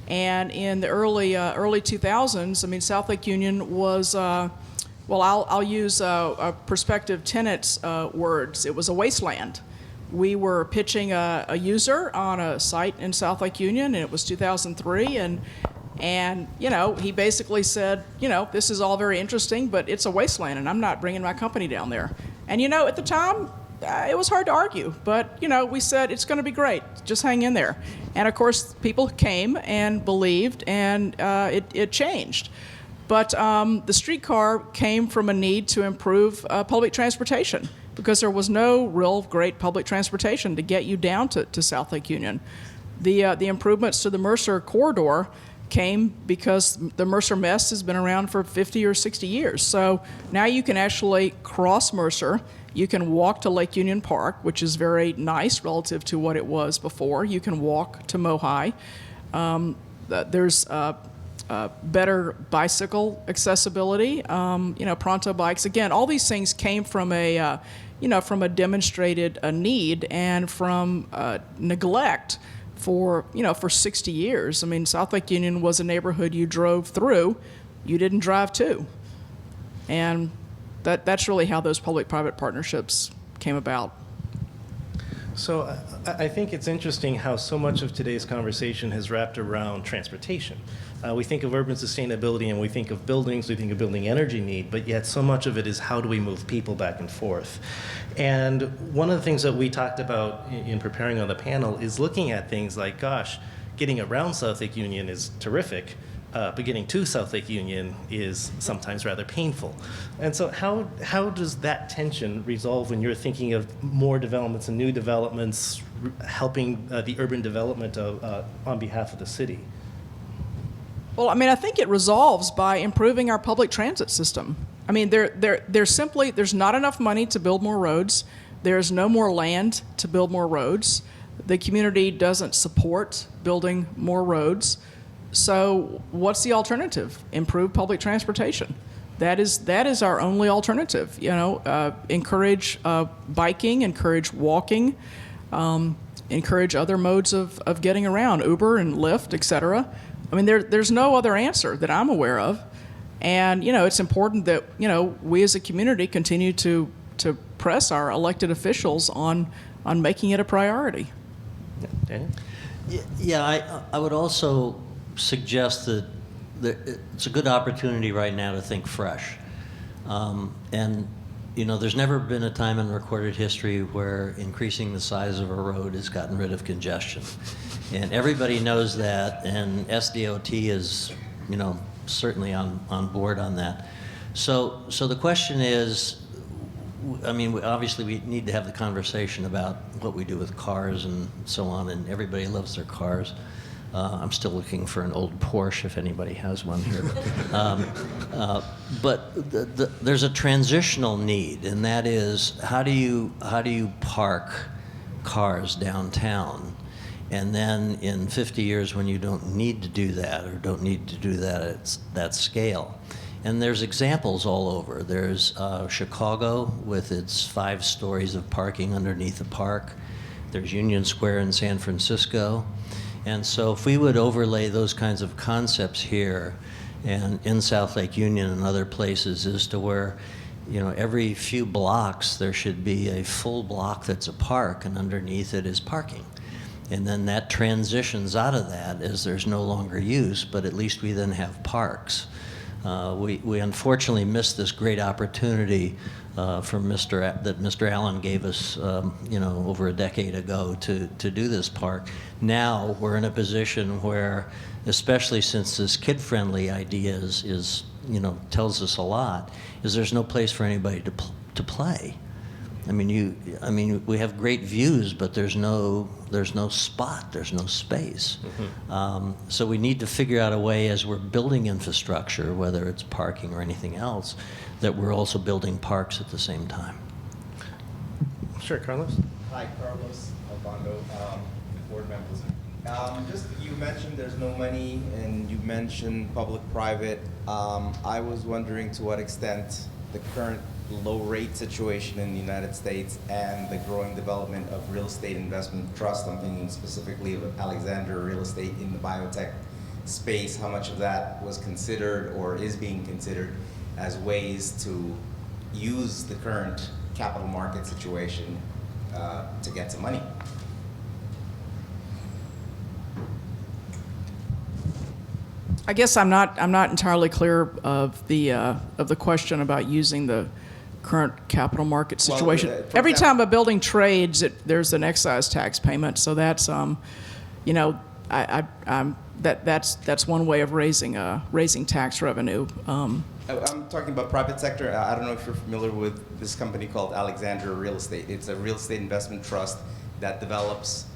And in the early 2000s, I mean, South Lake Union was, I'll use a prospective tenant's words. It was a wasteland. We were pitching a user on a site in South Lake Union, and it was 2003, and And, you know, he basically said, you know, this is all very interesting, but it's a wasteland, and I'm not bringing my company down there. And, you know, at the time, it was hard to argue, but, you know, we said, it's going to be great. Just hang in there. And, of course, people came and believed, and it changed. But the streetcar came from a need to improve public transportation, because there was no real great public transportation to get you down to South Lake Union. The improvements to the Mercer corridor came because the Mercer Mess has been around for 50 or 60 years. So now you can actually cross Mercer. You can walk to Lake Union Park, which is very nice relative to what it was before. You can walk to Mohi. There's better bicycle accessibility. You know, Pronto bikes. Again, all these things came from a, you know, from a demonstrated need and from neglect for, you know, for 60 years. I mean, South Lake Union was a neighborhood you drove through, you didn't drive to. And that's really how those public-private partnerships came about. So I think it's interesting how so much of today's conversation has wrapped around transportation. We think of urban sustainability and we think of buildings, we think of building energy need, but yet so much of it is how do we move people back and forth. And one of the things that we talked about in preparing on the panel is looking at things like, gosh, getting around South Lake Union is terrific, but getting to South Lake Union is sometimes rather painful. And so how does that tension resolve when you're thinking of more developments and new developments helping the urban development on behalf of the city? Well, I mean, I think it resolves by improving our public transit system. I mean, there's not enough money to build more roads. There's no more land to build more roads. The community doesn't support building more roads. So what's the alternative? Improve public transportation. That is our only alternative. You know, encourage biking, encourage walking, encourage other modes of getting around, Uber and Lyft, et cetera. I mean, there's no other answer that I'm aware of. And, you know, it's important that, you know, we as a community continue to press our elected officials on making it a priority. Daniel? Yeah, I would also suggest that it's a good opportunity right now to think fresh. And, you know, there's never been a time in recorded history where increasing the size of a road has gotten rid of congestion. And everybody knows that, and SDOT is, you know, certainly on board on that. So the question is, I mean, obviously we need to have the conversation about what we do with cars and so on, and everybody loves their cars. I'm still looking for an old Porsche if anybody has one here. But there's a transitional need, and that is how do you park cars downtown? And then in 50 years when you don't need to do that or don't need to do that at that scale. And there's examples all over. There's Chicago with its 5 stories of parking underneath the park. There's Union Square in San Francisco. And so if we would overlay those kinds of concepts here and in South Lake Union and other places as to where, you know, every few blocks there should be a full block that's a park and underneath it is parking. And then that transitions out of that as there's no longer use, but at least we then have parks. We unfortunately missed this great opportunity that Mr. Allen gave us, you know, over a decade ago to do this park. Now we're in a position where, especially since this kid-friendly idea is you know, tells us a lot, is there's no place for anybody to play. I mean, we have great views, but there's no spot, there's no space. Mm-hmm. So we need to figure out a way as we're building infrastructure, whether it's parking or anything else, that we're also building parks at the same time. Sure, Carlos? Hi, Carlos Albando, board members. Just, you mentioned there's no money, and you mentioned public-private. I was wondering to what extent the current low rate situation in the United States and the growing development of real estate investment trust, I'm thinking specifically of Alexander Real Estate in the biotech space, how much of that was considered or is being considered as ways to use the current capital market situation to get some money? I guess I'm not entirely clear of the question about using the current capital market Well, situation. for Every example- time a building trades, there's an excise tax payment, so that's you know, that's one way of raising tax revenue. I'm talking about private sector. I don't know if you're familiar with this company called Alexandria Real Estate. It's a real estate investment trust that develops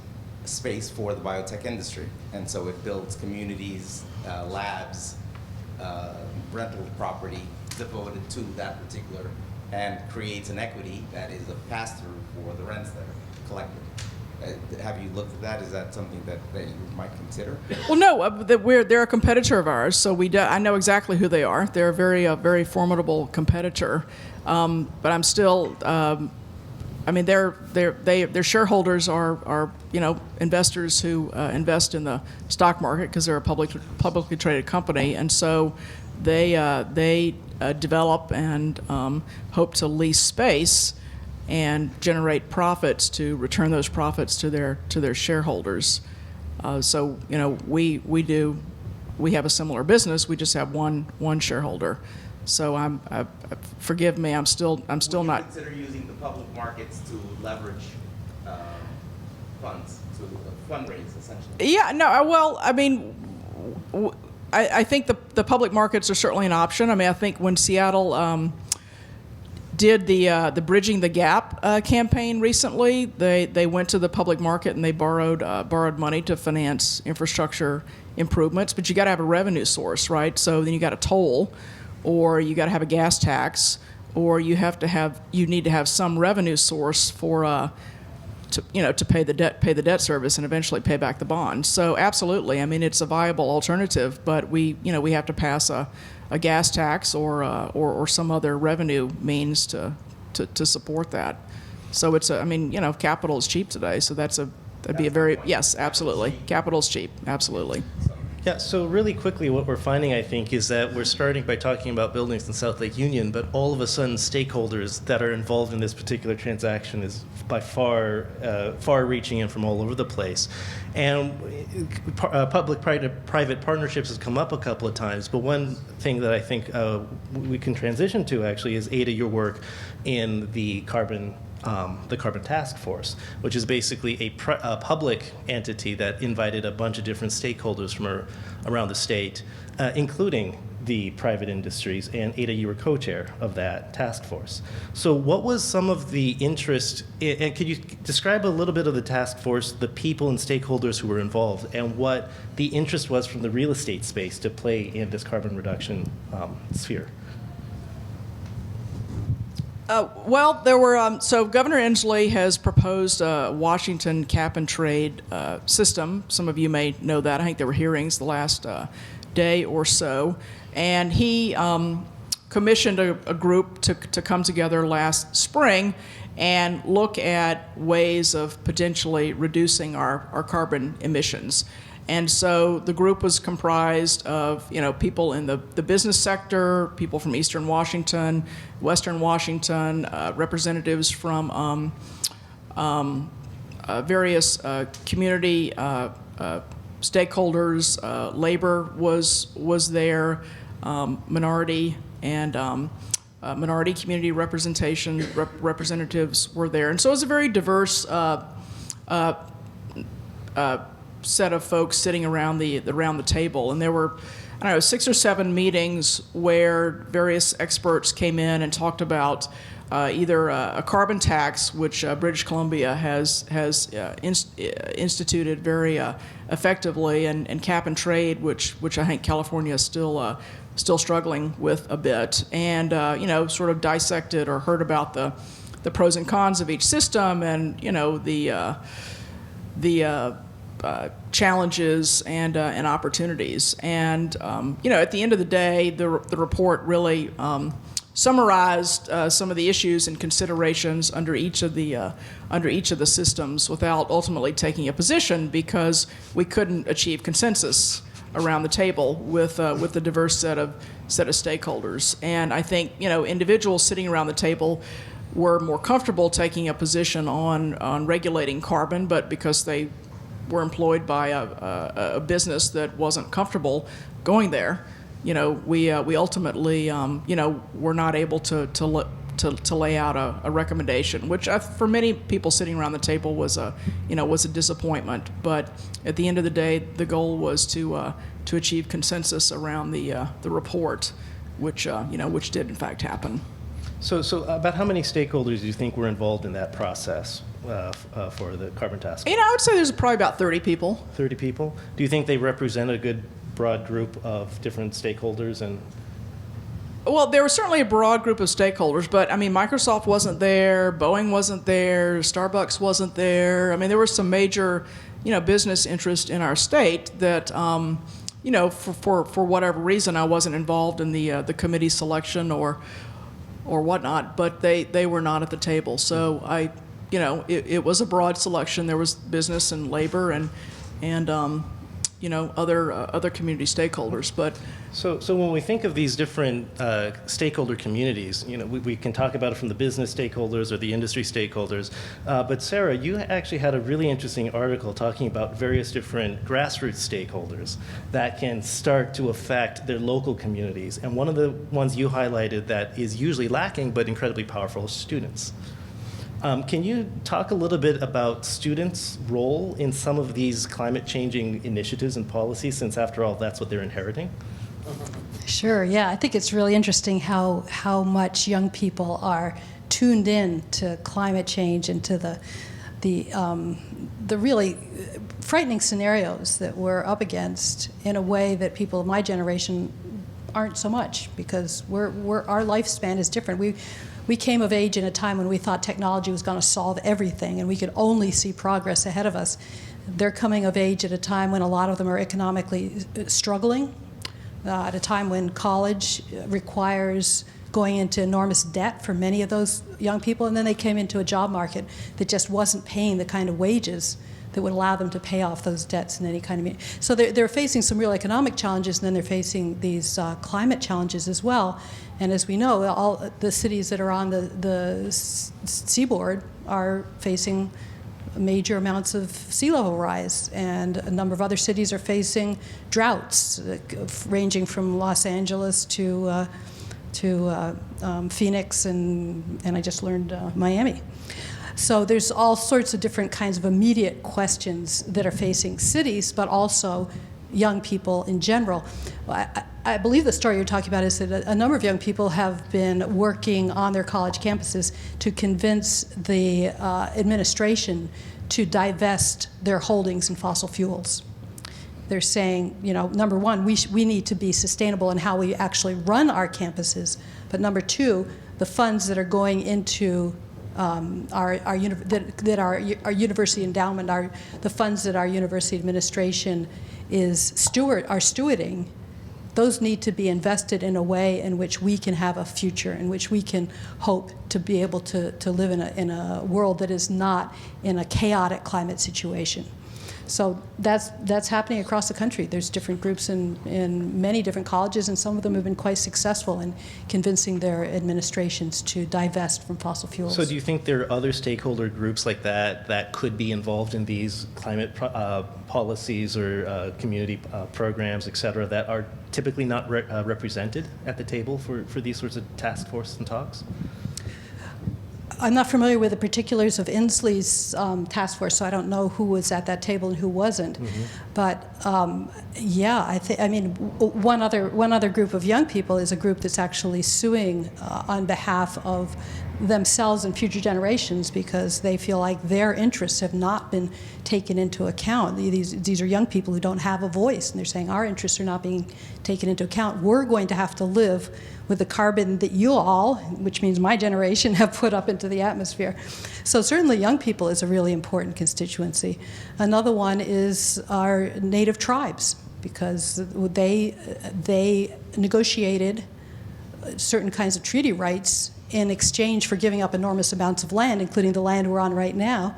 space for the biotech industry. And so it builds communities, labs, rental property devoted to that particular, and creates an equity that is a pass-through for the rents that are collected. Have you looked at that? Is that something that you might consider? Well, no, they're a competitor of ours, so I know exactly who they are. They're a very formidable competitor, but I'm still. I mean, their shareholders are investors who invest in the stock market because they're a publicly traded company, and so they develop and hope to lease space and generate profits to return those profits to their shareholders. So we have a similar business. We just have one shareholder. So forgive me, I'm still Would you not. consider using the public markets to leverage funds, to fundraise essentially? Yeah, no, well, I mean, I think the public markets are certainly an option. I mean, I think when Seattle did the Bridging the Gap campaign recently, they went to the public market and they borrowed money to finance infrastructure improvements, but you got to have a revenue source, right? So then you got a toll, or you got to have a gas tax, or you need to have some revenue source for to pay the debt service and eventually pay back the bond. So absolutely, I mean, it's a viable alternative, but we have to pass a gas tax or some other revenue means to support that. So capital is cheap today, so that'd be a very, yes, absolutely. Capital's cheap, absolutely. Yeah, so really quickly, what we're finding, I think, is that we're starting by talking about buildings in South Lake Union, but all of a sudden, stakeholders that are involved in this particular transaction is by far-reaching and from all over the place. And public-private partnerships has come up a couple of times, but one thing that I think we can transition to, actually, is, Ada, your work in the carbon task force, which is basically a public entity that invited a bunch of different stakeholders from around the state, including the private industries. And Ada, you were co-chair of that task force. So what was some of the interest, and could you describe a little bit of the task force, the people and stakeholders who were involved, and what the interest was from the real estate space to play in this carbon reduction sphere? Well, there were, so Governor Inslee has proposed a Washington cap and trade system. Some of you may know that. I think there were hearings the last day or so. And he commissioned a group to come together last spring and look at ways of potentially reducing our carbon emissions. And so the group was comprised of, people in the business sector, people from Eastern Washington, Western Washington, representatives from various community stakeholders. Labor was there, minority and minority community representatives were there, and so it was a very diverse set of folks sitting around the table, and there were, 6 or 7 meetings where various experts came in and talked about either a carbon tax, which British Columbia has instituted very effectively, and cap and trade, which I think California is still struggling with a bit, and sort of dissected or heard about the pros and cons of each system, and the challenges and opportunities. And at the end of the day, the report really summarized some of the issues and considerations under each of the systems without ultimately taking a position, because we couldn't achieve consensus around the table with the diverse set of stakeholders. And I think individuals sitting around the table were more comfortable taking a position on regulating carbon, but because they were employed by a business that wasn't comfortable going there, we ultimately, were not able to lay out a recommendation, which for many people sitting around the table was a disappointment. But at the end of the day, the goal was to achieve consensus around the report, which did in fact happen. So about how many stakeholders do you think were involved in that process for the Carbon Task Force? I would say there's probably about 30 people. 30 people? Do you think they represent a good broad group of different stakeholders? And Well, there was certainly a broad group of stakeholders, but Microsoft wasn't there, Boeing wasn't there, Starbucks wasn't there. There was some major, business interest in our state that, for whatever reason, I wasn't involved in the committee selection or whatnot, but they were not at the table. So it was a broad selection. There was business and labor and other community stakeholders, but. So when we think of these different stakeholder communities, we can talk about it from the business stakeholders or the industry stakeholders. But Sarah, you actually had a really interesting article talking about various different grassroots stakeholders that can start to affect their local communities. And one of the ones you highlighted that is usually lacking but incredibly powerful is students. Can you talk a little bit about students' role in some of these climate changing initiatives and policies, since after all, that's what they're inheriting? Sure, yeah. I think it's really interesting how much young people are tuned in to climate change and to the really frightening scenarios that we're up against in a way that people of my generation aren't so much, because our lifespan is different. We came of age in a time when we thought technology was going to solve everything and we could only see progress ahead of us. They're coming of age at a time when a lot of them are economically struggling, at a time when college requires going into enormous debt for many of those young people, and then they came into a job market that just wasn't paying the kind of wages that would allow them to pay off those debts in any kind of. So they're facing some real economic challenges, and then they're facing these climate challenges as well. And as we know, all the cities that are on the seaboard are facing major amounts of sea level rise, and a number of other cities are facing droughts, ranging from Los Angeles to Phoenix, and I just learned Miami. So there's all sorts of different kinds of immediate questions that are facing cities, but also young people in general. I believe the story you're talking about is that a number of young people have been working on their college campuses to convince the administration to divest their holdings in fossil fuels. They're saying, number one, we need to be sustainable in how we actually run our campuses, but number two, the funds that are going into our university endowment, the funds that our university administration is stewarding, those need to be invested in a way in which we can have a future, in which we can hope to be able to live in a world that is not in a chaotic climate situation. So that's happening across the country. There's different groups in many different colleges, and some of them have been quite successful in convincing their administrations to divest from fossil fuels. So do you think there are other stakeholder groups like that could be involved in these climate policies or community programs, et cetera, that are typically not represented at the table for these sorts of task forces and talks? I'm not familiar with the particulars of Inslee's task force, so I don't know who was at that table and who wasn't. Mm-hmm. But yeah, one other group of young people is a group that's actually suing on behalf of themselves and future generations, because they feel like their interests have not been taken into account. These are young people who don't have a voice, and they're saying our interests are not being taken into account. We're going to have to live with the carbon that you all, which means my generation, have put up into the atmosphere. So certainly young people is a really important constituency. Another one is our native tribes, because they negotiated certain kinds of treaty rights in exchange for giving up enormous amounts of land, including the land we're on right now.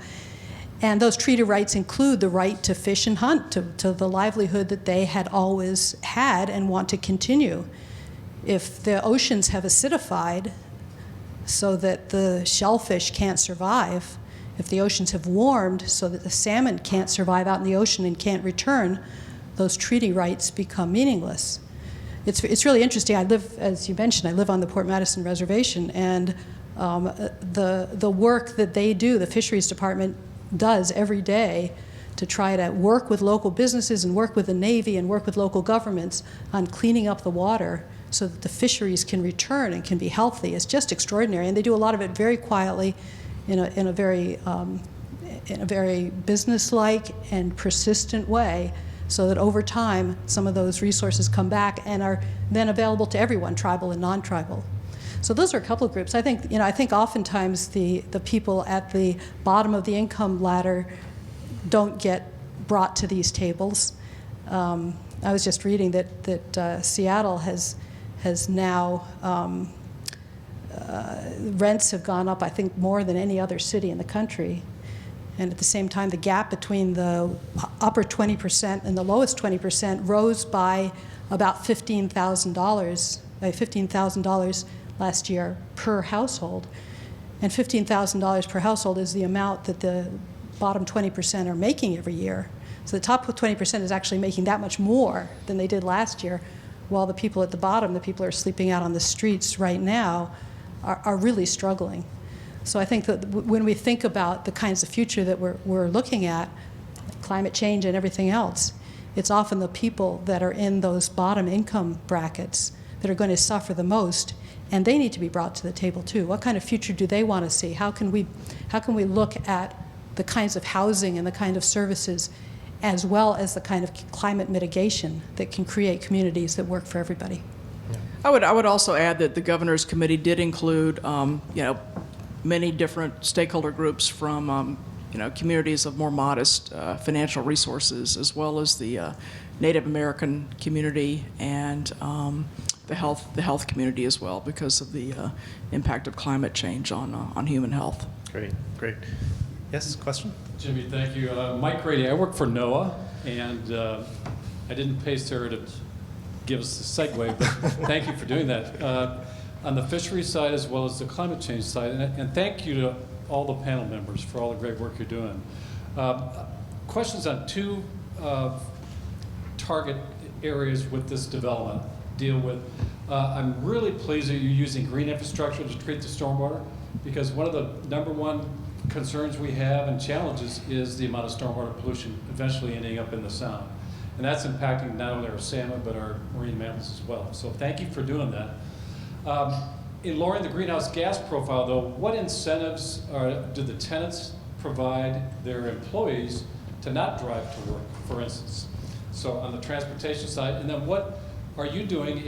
And those treaty rights include the right to fish and hunt, to the livelihood that they had always had and want to continue. If the oceans have acidified so that the shellfish can't survive, if the oceans have warmed so that the salmon can't survive out in the ocean and can't return, those treaty rights become meaningless. It's really interesting. I live, as you mentioned, I live on the Port Madison Reservation, and the work that they do, the Fisheries Department does every day to try to work with local businesses and work with the Navy and work with local governments on cleaning up the water so that the fisheries can return and can be healthy. It's just extraordinary, and they do a lot of it very quietly, in a very businesslike and persistent way, so that over time some of those resources come back and are then available to everyone, tribal and non-tribal. So those are a couple of groups. I think oftentimes the people at the bottom of the income ladder don't get brought to these tables. I was just reading that Seattle has now, rents have gone up, I think, more than any other city in the country. And at the same time, the gap between the upper 20% and the lowest 20% rose by about $15,000 last year per household. And $15,000 per household is the amount that the bottom 20% are making every year. So the top 20% is actually making that much more than they did last year, while the people at the bottom, the people who are sleeping out on the streets right now, are really struggling. So I think that when we think about the kinds of future that we're looking at, climate change and everything else, it's often the people that are in those bottom income brackets that are going to suffer the most, and they need to be brought to the table too. What kind of future do they want to see? How can we look at the kinds of housing and the kind of services, as well as the kind of climate mitigation that can create communities that work for everybody? I would also add that the Governor's Committee did include, many different stakeholder groups from, communities of more modest financial resources, as well as the Native American community and the health community as well, because of the impact of climate change on human health. Great. Yes, question? Jimmy, thank you. Mike Grady, I work for NOAA, and I didn't pay Sarah to give us the segue, but thank you for doing that. On the fisheries side as well as the climate change side, and thank you to all the panel members for all the great work you're doing. Questions on two target areas with this development deal with. I'm really pleased that you're using green infrastructure to treat the stormwater, because one of the number one concerns we have and challenges is the amount of stormwater pollution eventually ending up in the sound. And that's impacting not only our salmon, but our marine mammals as well. So thank you for doing that. In lowering the greenhouse gas profile, though, what incentives do the tenants provide their employees to not drive to work, for instance? So on the transportation side, and then what are you doing,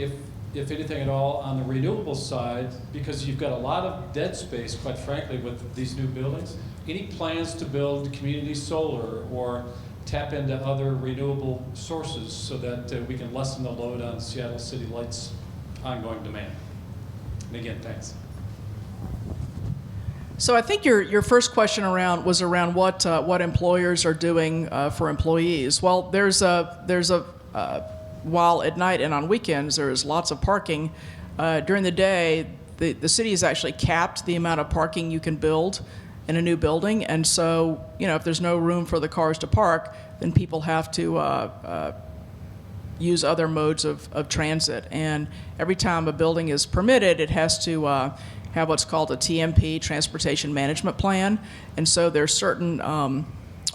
if anything at all, on the renewable side, because you've got a lot of dead space, quite frankly, with these new buildings. Any plans to build community solar or tap into other renewable sources so that we can lessen the load on Seattle City Light's ongoing demand? And again, thanks. So I think your first question was around what employers are doing for employees. Well, there's a while at night and on weekends there is lots of parking. During the day, the city has actually capped the amount of parking you can build in a new building, and so if there's no room for the cars to park, then people have to use other modes of transit. And every time a building is permitted, it has to have what's called a TMP, Transportation Management Plan, and so there's certain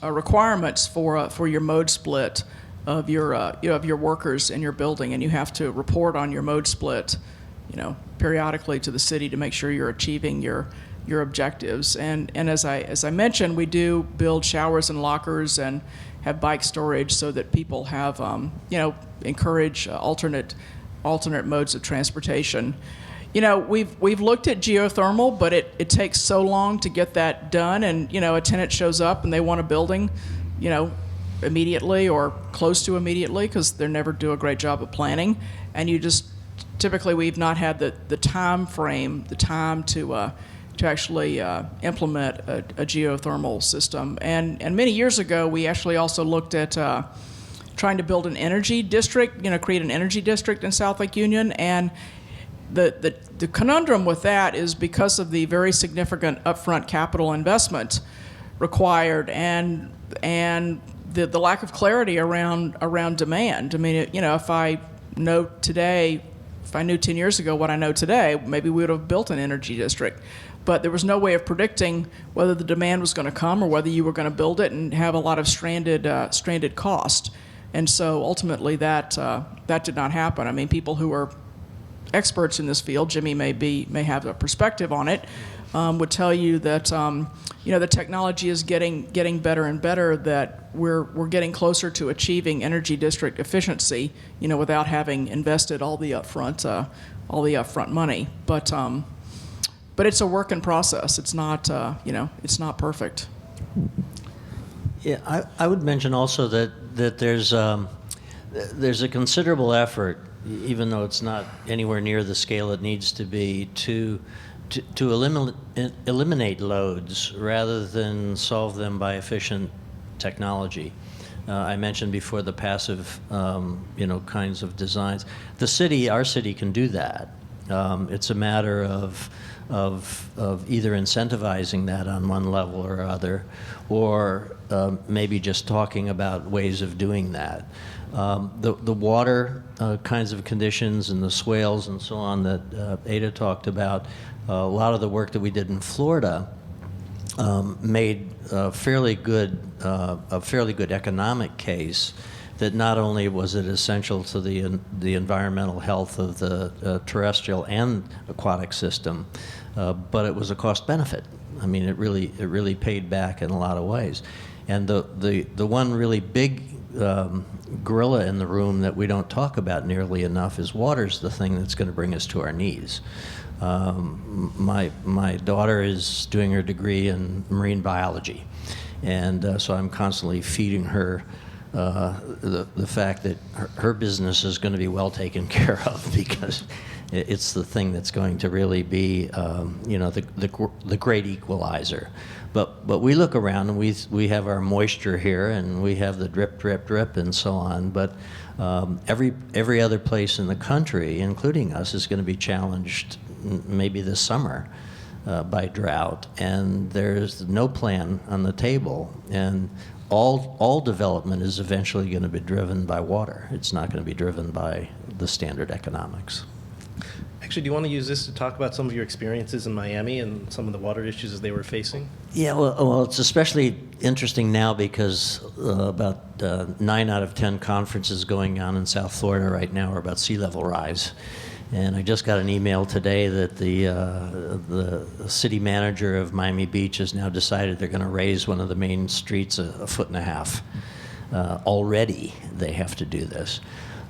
requirements for your mode split of your workers in your building, and you have to report on your mode split, periodically to the city to make sure you're achieving your objectives. And as I mentioned, we do build showers and lockers and have bike storage so that people have encourage alternate modes of transportation. We've looked at geothermal, but it takes so long to get that done, and a tenant shows up and they want a building, immediately or close to immediately, because they never do a great job of planning, and typically we've not had the time to actually implement a geothermal system. And many years ago, we actually also looked at trying to build an energy district, create an energy district in South Lake Union. And the conundrum with that is, because of the very significant upfront capital investment, required, and the lack of clarity around demand. I mean, if I knew 10 years ago what I know today, maybe we would have built an energy district. But there was no way of predicting whether the demand was going to come or whether you were going to build it and have a lot of stranded cost. And so ultimately that did not happen. I mean, people who are experts in this field, Jimmy may have a perspective on it, would tell you that the technology is getting better and better, that we're getting closer to achieving energy district efficiency, without having invested all the upfront money. But it's a work in process. It's not it's not perfect. Yeah, I would mention also that there's a considerable effort, even though it's not anywhere near the scale it needs to be, to eliminate loads rather than solve them by efficient technology. I mentioned before the passive, kinds of designs. Our city can do that. It's a matter of either incentivizing that on one level or other, or maybe just talking about ways of doing that. The water kinds of conditions and the swales and so on that Ada talked about, a lot of the work that we did in Florida made a fairly good economic case that not only was it essential to the environmental health of the terrestrial and aquatic system, but it was a cost benefit. I mean, it really paid back in a lot of ways. And the one really big gorilla in the room that we don't talk about nearly enough is water's the thing that's going to bring us to our knees. My daughter is doing her degree in marine biology, and so I'm constantly feeding her the fact that her business is going to be well taken care of, because it's the thing that's going to really be, the great equalizer. But we look around and we have our moisture here, and we have the drip, drip, drip, and so on. But every other place in the country, including us, is going to be challenged maybe this summer by drought, and there's no plan on the table. And all development is eventually going to be driven by water. It's not going to be driven by the standard economics. Actually, do you want to use this to talk about some of your experiences in Miami and some of the water issues that they were facing? Yeah, well, it's especially interesting now because about 9 out of 10 conferences going on in South Florida right now are about sea level rise. And I just got an email today that the city manager of Miami Beach has now decided they're going to raise one of the main streets a 1.5 feet. Already they have to do this.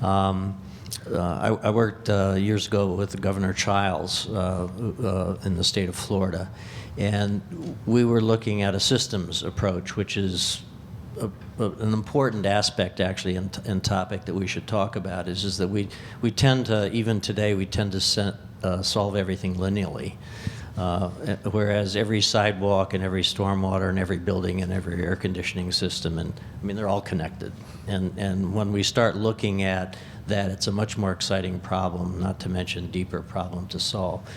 I worked years ago with Governor Childs in the state of Florida, and we were looking at a systems approach, which is an important aspect actually and topic that we should talk about is that we tend to, even today, we tend to solve everything linearly. Whereas every sidewalk and every stormwater and every building and every air conditioning system, and I mean, they're all connected. And when we start looking at that, it's a much more exciting problem, not to mention deeper problem to solve.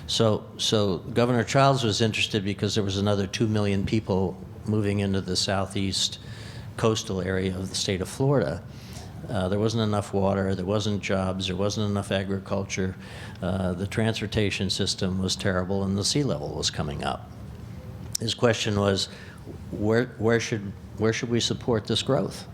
So Governor Childs was interested because there was another 2 million people moving into the southeast coastal area of the state of Florida. There wasn't enough water, there wasn't jobs, there wasn't enough agriculture, the transportation system was terrible, and the sea level was coming up. His question was, where should we support this growth?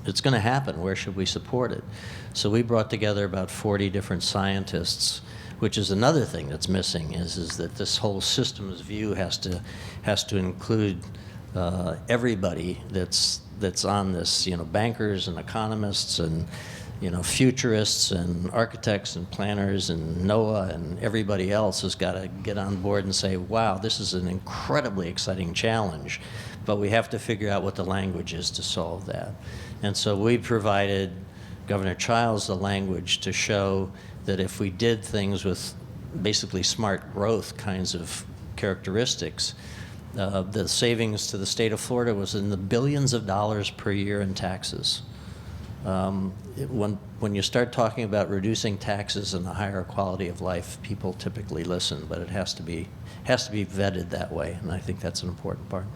It's going to happen, where should we support it? So we brought together about 40 different scientists, which is another thing that's missing, is that this whole systems view has to include everybody that's on this, bankers and economists and, futurists and architects and planners and NOAA and everybody else has got to get on board and say, wow, this is an incredibly exciting challenge, but we have to figure out what the language is to solve that. And so we provided Governor Childs the language to show that if we did things with basically smart growth kinds of characteristics, the savings to the state of Florida was in the billions of dollars per year in taxes. When you start talking about reducing taxes and a higher quality of life, people typically listen, but it has to be vetted that way, and I think that's an important part.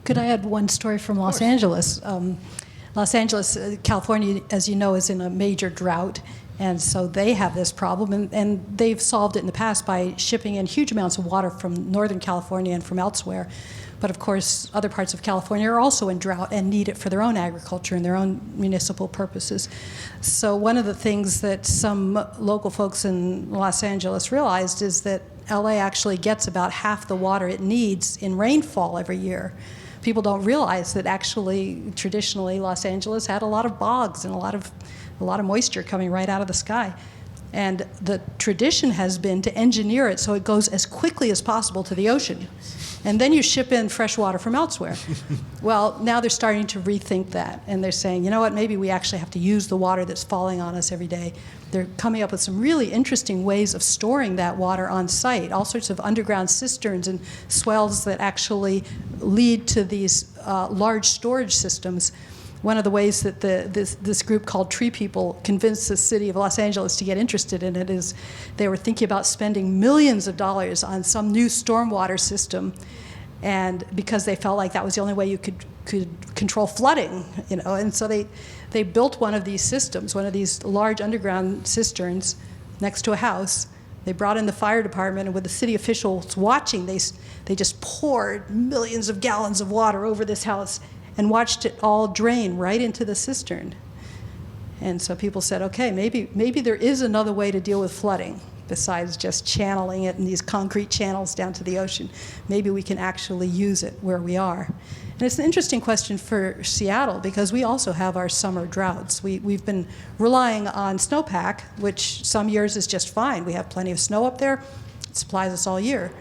Could I add one story from Los Angeles? Los Angeles, California, as you know, is in a major drought, and so they have this problem, and they've solved it in the past by shipping in huge amounts of water from Northern California and from elsewhere. But of course, other parts of California are also in drought and need it for their own agriculture and their own municipal purposes. So one of the things that some local folks in Los Angeles realized is that LA actually gets about half the water it needs in rainfall every year. People don't realize that actually, traditionally, Los Angeles had a lot of bogs and a lot of moisture coming right out of the sky. And the tradition has been to engineer it so it goes as quickly as possible to the ocean. And then you ship in fresh water from elsewhere. Well, now they're starting to rethink that. And they're saying, you know what, maybe we actually have to use the water that's falling on us every day. They're coming up with some really interesting ways of storing that water on site, all sorts of underground cisterns and swells that actually lead to these large storage systems. One of the ways that this group called Tree People convinced the city of Los Angeles to get interested in it is they were thinking about spending millions of dollars on some new stormwater system, and because they felt like that was the only way you could control flooding, you know, and so they built one of these systems, one of these large underground cisterns next to a house. They brought in the fire department, and with the city officials watching, they just poured millions of gallons of water over this house and watched it all drain right into the cistern. And so people said, okay, maybe there is another way to deal with flooding besides just channeling it in these concrete channels down to the ocean. Maybe we can actually use it where we are. And it's an interesting question for Seattle because we also have our summer droughts. We've been relying on snowpack, which some years is just fine. We have plenty of snow up there. It supplies us all year.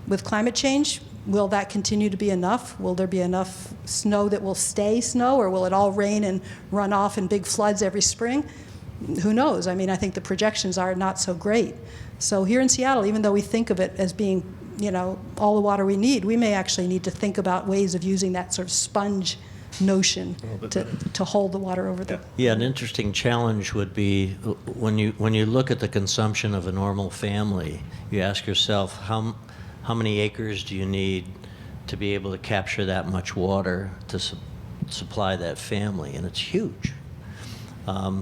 With climate change, will that continue to be enough? Will there be enough snow that will stay snow, or will it all rain and run off in big floods every spring? Who knows? I mean, I think the projections are not so great. So here in Seattle, even though we think of it as being, you know, all the water we need, we may actually need to think about ways of using that sort of sponge notion to hold the water over the... Yeah, an interesting challenge would be when you look at the consumption of a normal family, you ask yourself, how many acres do you need to be able to capture that much water to supply that family? And it's huge.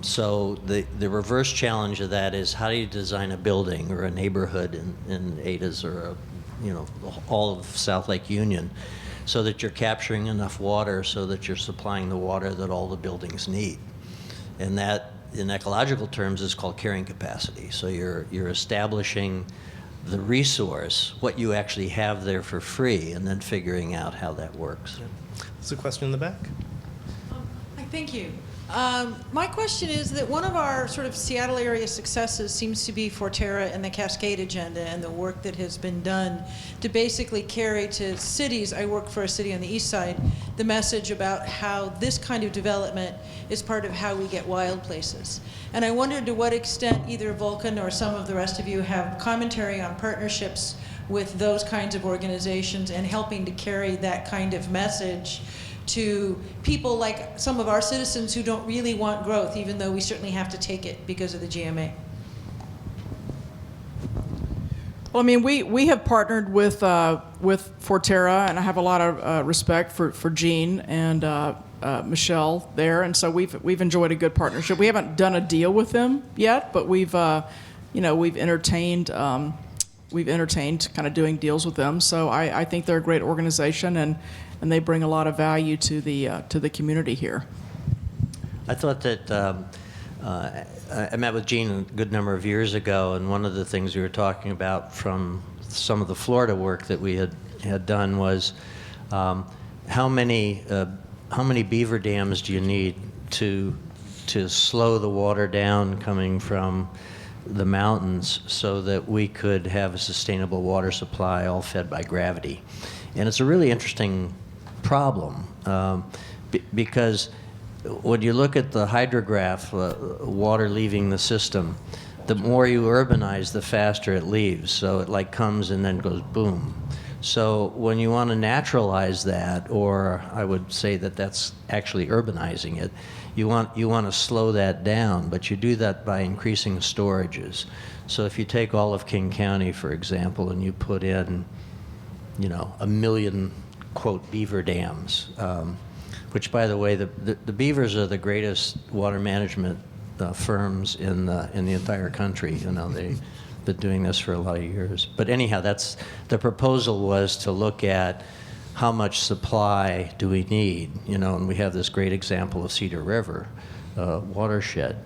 So the reverse challenge of that is, how do you design a building or a neighborhood in Ada's or all of South Lake Union so that you're capturing enough water so that you're supplying the water that all the buildings need? And that, in ecological terms, is called carrying capacity. So you're establishing the resource, what you actually have there for free, and then figuring out how that works. There's a question in the back. Thank you. My question is that one of our sort of Seattle area successes seems to be Forterra and the Cascade Agenda and the work that has been done to basically carry to cities. I work for a city on the east side, the message about how this kind of development is part of how we get wild places. And I wondered to what extent either Vulcan or some of the rest of you have commentary on partnerships with those kinds of organizations and helping to carry that kind of message to people like some of our citizens who don't really want growth, even though we certainly have to take it because of the GMA. Well, I mean, we have partnered with Forterra, and I have a lot of respect for Jean and Michelle there, and so we've enjoyed a good partnership. We haven't done a deal with them yet, but we've entertained kind of doing deals with them. So I think they're a great organization, and they bring a lot of value to the community here. I thought that I met with Jean a good number of years ago, and one of the things we were talking about from some of the Florida work that we had done was how many beaver dams do you need to slow the water down coming from the mountains so that we could have a sustainable water supply all fed by gravity. And it's a really interesting problem because when you look at the hydrograph, water leaving the system, the more you urbanize, the faster it leaves. So it like comes and then goes boom. So when you want to naturalize that, or I would say that that's actually urbanizing it, you want to slow that down, but you do that by increasing storages. So if you take all of King County, for example, and you put in, 1 million quote, beaver dams, which, by the way, the beavers are the greatest water management firms in the entire country. You know, they've been doing this for a lot of years. But anyhow, that's the proposal was to look at how much supply do we need, you know, and we have this great example of Cedar River watershed.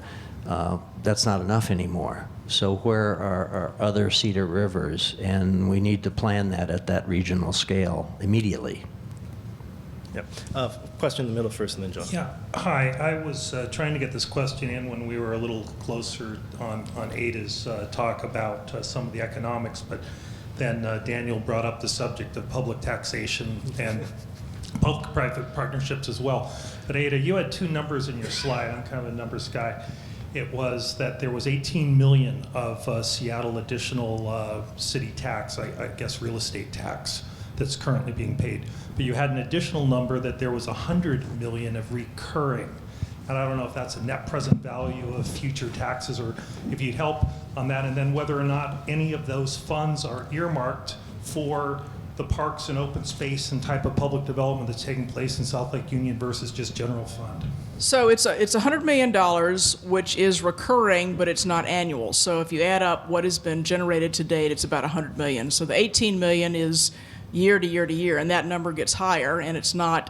That's not enough anymore. So where are our other Cedar Rivers? And we need to plan that at that regional scale immediately. Yep. Question in the middle first, and then John. Yeah, hi. I was trying to get this question in when we were a little closer on Ada's talk about some of the economics, but then Daniel brought up the subject of public taxation and public-private partnerships as well. But Ada, you had two numbers in your slide. I'm kind of a numbers guy. It was that there was 18 million of Seattle additional city tax, I guess real estate tax, that's currently being paid. But you had an additional number that there was 100 million of recurring. And I don't know if that's a net present value of future taxes, or if you'd help on that, and then whether or not any of those funds are earmarked for the parks and open space and type of public development that's taking place in South Lake Union versus just general fund. So it's $100 million, which is recurring, but it's not annual. So if you add up what has been generated to date, it's about 100 million. So the 18 million is year to year to year, and that number gets higher. And it's not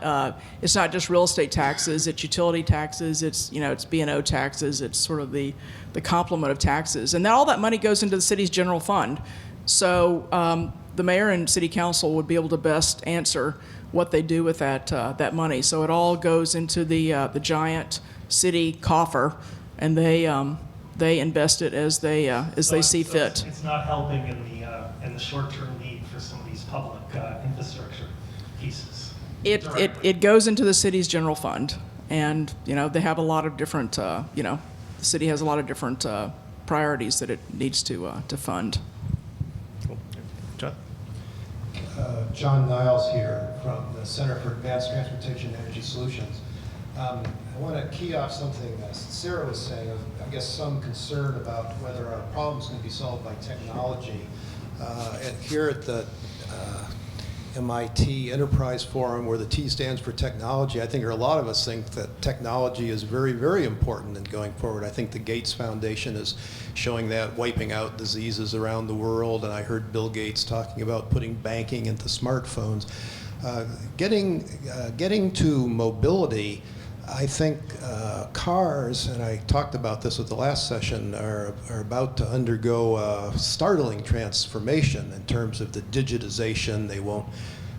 just real estate taxes; it's utility taxes, it's B&O taxes, it's sort of the complement of taxes, and all that money goes into the city's general fund. So the mayor and city council would be able to best answer what they do with that money. So it all goes into the giant city coffer, and they invest it as they see fit. It's not helping in the short-term need for some of these public infrastructure pieces. It goes into the city's general fund, and they have a lot of different the city has a lot of different priorities that it needs to fund. Cool. John? John Niles here from the Center for Advanced Transportation and Energy Solutions. I want to key off something that Sarah was saying, I guess some concern about whether our problems can be solved by technology. Here at the MIT Enterprise Forum, where the T stands for technology, I think a lot of us think that technology is very, very important in going forward. I think the Gates Foundation is showing that, wiping out diseases around the world, and I heard Bill Gates talking about putting banking into smartphones. Getting to mobility, I think cars, and I talked about this at the last session, are about to undergo a startling transformation in terms of the digitization. They won't,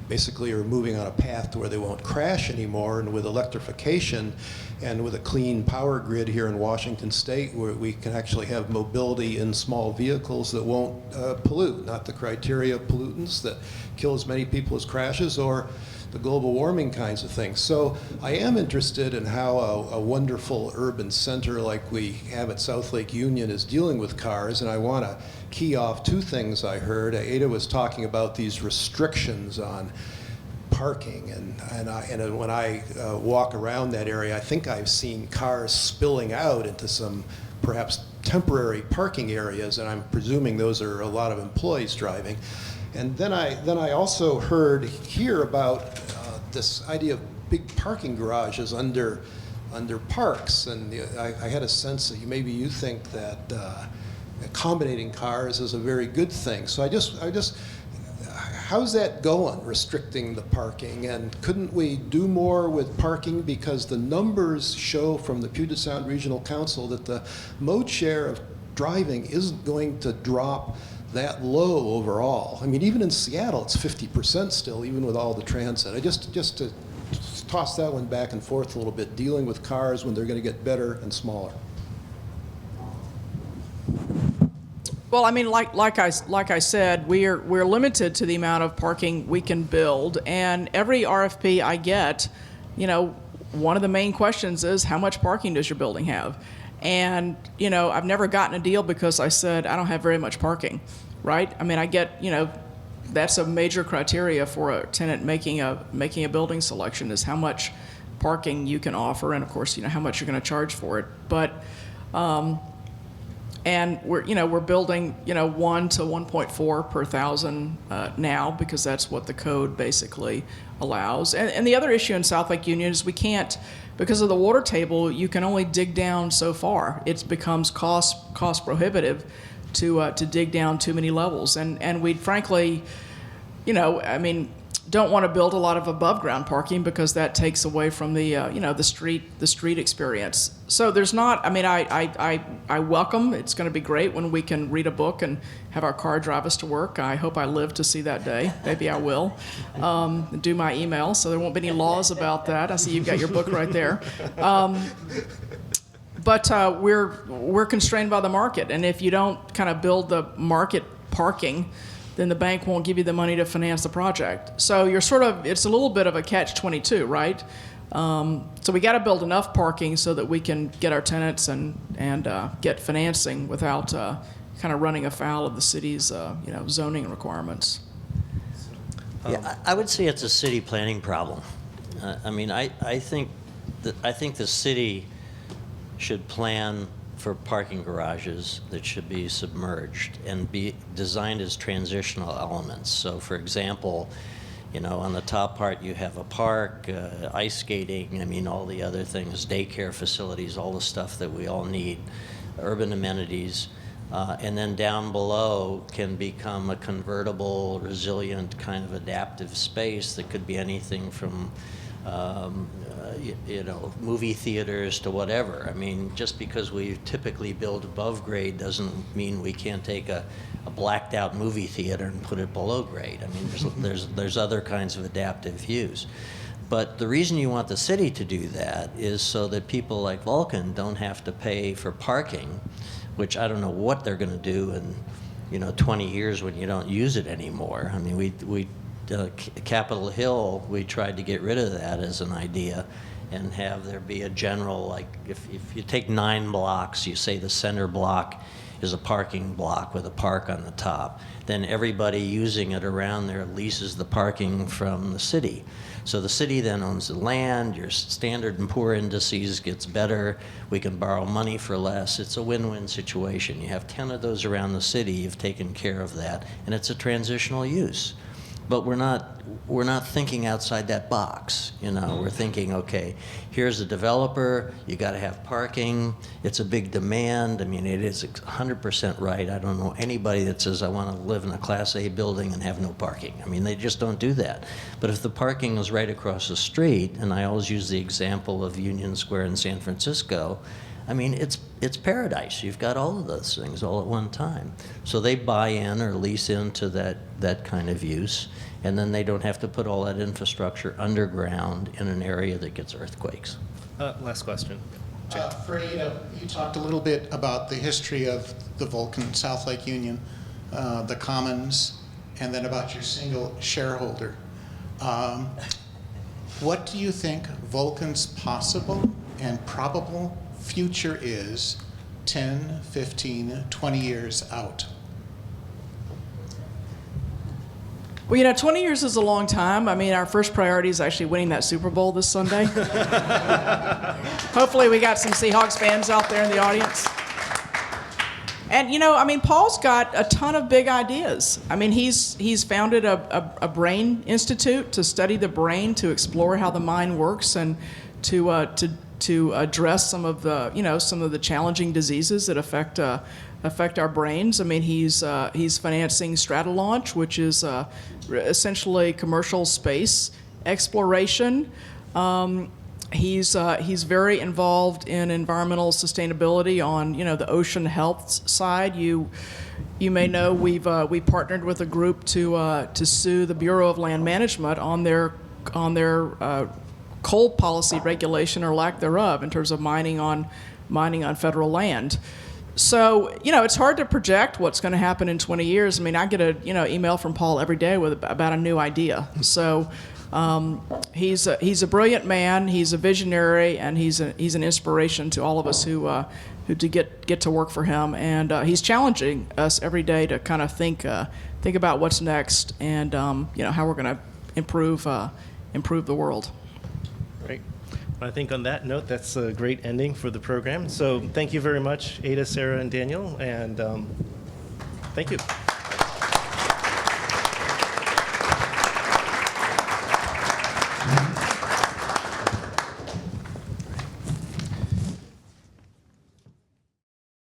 basically are moving on a path to where they won't crash anymore, and with electrification and with a clean power grid here in Washington State, where we can actually have mobility in small vehicles that won't pollute, not the criteria of pollutants that kill as many people as crashes, or the global warming kinds of things. So I am interested in how a wonderful urban center like we have at South Lake Union is dealing with cars, and I want to key off two things I heard. Ada was talking about these restrictions on parking, and when I walk around that area, I think I've seen cars spilling out into some perhaps temporary parking areas, and I'm presuming those are a lot of employees driving. And then I also heard here about this idea of big parking garages under parks, and I had a sense that maybe you think that accommodating cars is a very good thing. So I just how's that going, restricting the parking? And couldn't we do more with parking? Because the numbers show from the Puget Sound Regional Council that the mode share of driving isn't going to drop that low overall. I mean, even in Seattle, it's 50% still, even with all the transit. I just to toss that one back and forth a little bit, dealing with cars when they're going to get better and smaller. Well, I mean, like I said, we're limited to the amount of parking we can build, and every RFP I get, one of the main questions is how much parking does your building have? And I've never gotten a deal because I said I don't have very much parking, right? I mean, I get that's a major criteria for a tenant making a building selection is how much parking you can offer, and of course how much you're going to charge for it. But And we're building 1 to 1.4 per thousand now, because that's what the code basically allows. And the other issue in South Lake Union is we can't, because of the water table, you can only dig down so far. It becomes cost prohibitive to dig down too many levels. And we'd frankly, don't want to build a lot of above ground parking, because that takes away from the the street experience. So there's not. I welcome. It's going to be great when we can read a book and have our car drive us to work. I hope I live to see that day. Maybe I will. Do my email, so there won't be any laws about that. I see you've got your book right there. But we're constrained by the market, and if you don't kind of build the market parking, then the bank won't give you the money to finance the project. So it's a little bit of a catch-22, right? So we got to build enough parking so that we can get our tenants and get financing without kind of running afoul of the city's zoning requirements. Yeah, I would say it's a city planning problem. I think the city should plan for parking garages that should be submerged and be designed as transitional elements. So, for example, on the top part you have a park, ice skating, all the other things, daycare facilities, all the stuff that we all need, urban amenities. And then down below can become a convertible, resilient kind of adaptive space that could be anything from movie theaters to whatever. Just because we typically build above grade doesn't mean we can't take a blacked out movie theater and put it below grade. There's other kinds of adaptive use. But the reason you want the city to do that is so that people like Vulcan don't have to pay for parking, which I don't know what they're going to do in 20 years when you don't use it anymore. Capitol Hill, we tried to get rid of that as an idea and have there be a general, like if you take 9 blocks, you say the center block is a parking block with a park on the top, then everybody using it around there leases the parking from the city. So the city then owns the land, your Standard and Poor indices gets better, we can borrow money for less. It's a win-win situation. You have 10 of those around the city, you've taken care of that, and it's a transitional use. But we're not thinking outside that box. We're thinking, okay, here's a developer, you got to have parking, it's a big demand. It is 100% right. I don't know anybody that says I want to live in a Class A building and have no parking. They just don't do that. But if the parking is right across the street, and I always use the example of Union Square in San Francisco, it's paradise. You've got all of those things all at one time. So they buy in or lease into that kind of use, and then they don't have to put all that infrastructure underground in an area that gets earthquakes. Last question. Freddie, you talked a little bit about the history of the Vulcan South Lake Union, the commons, and then about your single shareholder. What do you think Vulcan's possible and probable future is 10, 15, 20 years out? Well, 20 years is a long time. Our first priority is actually winning that Super Bowl this Sunday. Hopefully we got some Seahawks fans out there in the audience. And, Paul's got a ton of big ideas. He's founded a brain institute to study the brain, to explore how the mind works, and to address some of the challenging diseases that affect our brains. He's financing Stratolaunch, which is essentially commercial space exploration. He's very involved in environmental sustainability on the ocean health side. You may know we partnered with a group to sue the Bureau of Land Management on their coal policy regulation or lack thereof in terms of mining on federal land. So, it's hard to project what's going to happen in 20 years. I get an email from Paul every day about a new idea. So he's a brilliant man, he's a visionary, and he's an inspiration to all of us who to get to work for him. And he's challenging us every day to kind of think about what's next and how we're going to improve the world. Great. I think on that note, that's a great ending for the program. So thank you very much, Ada, Sarah, and Daniel, and thank you.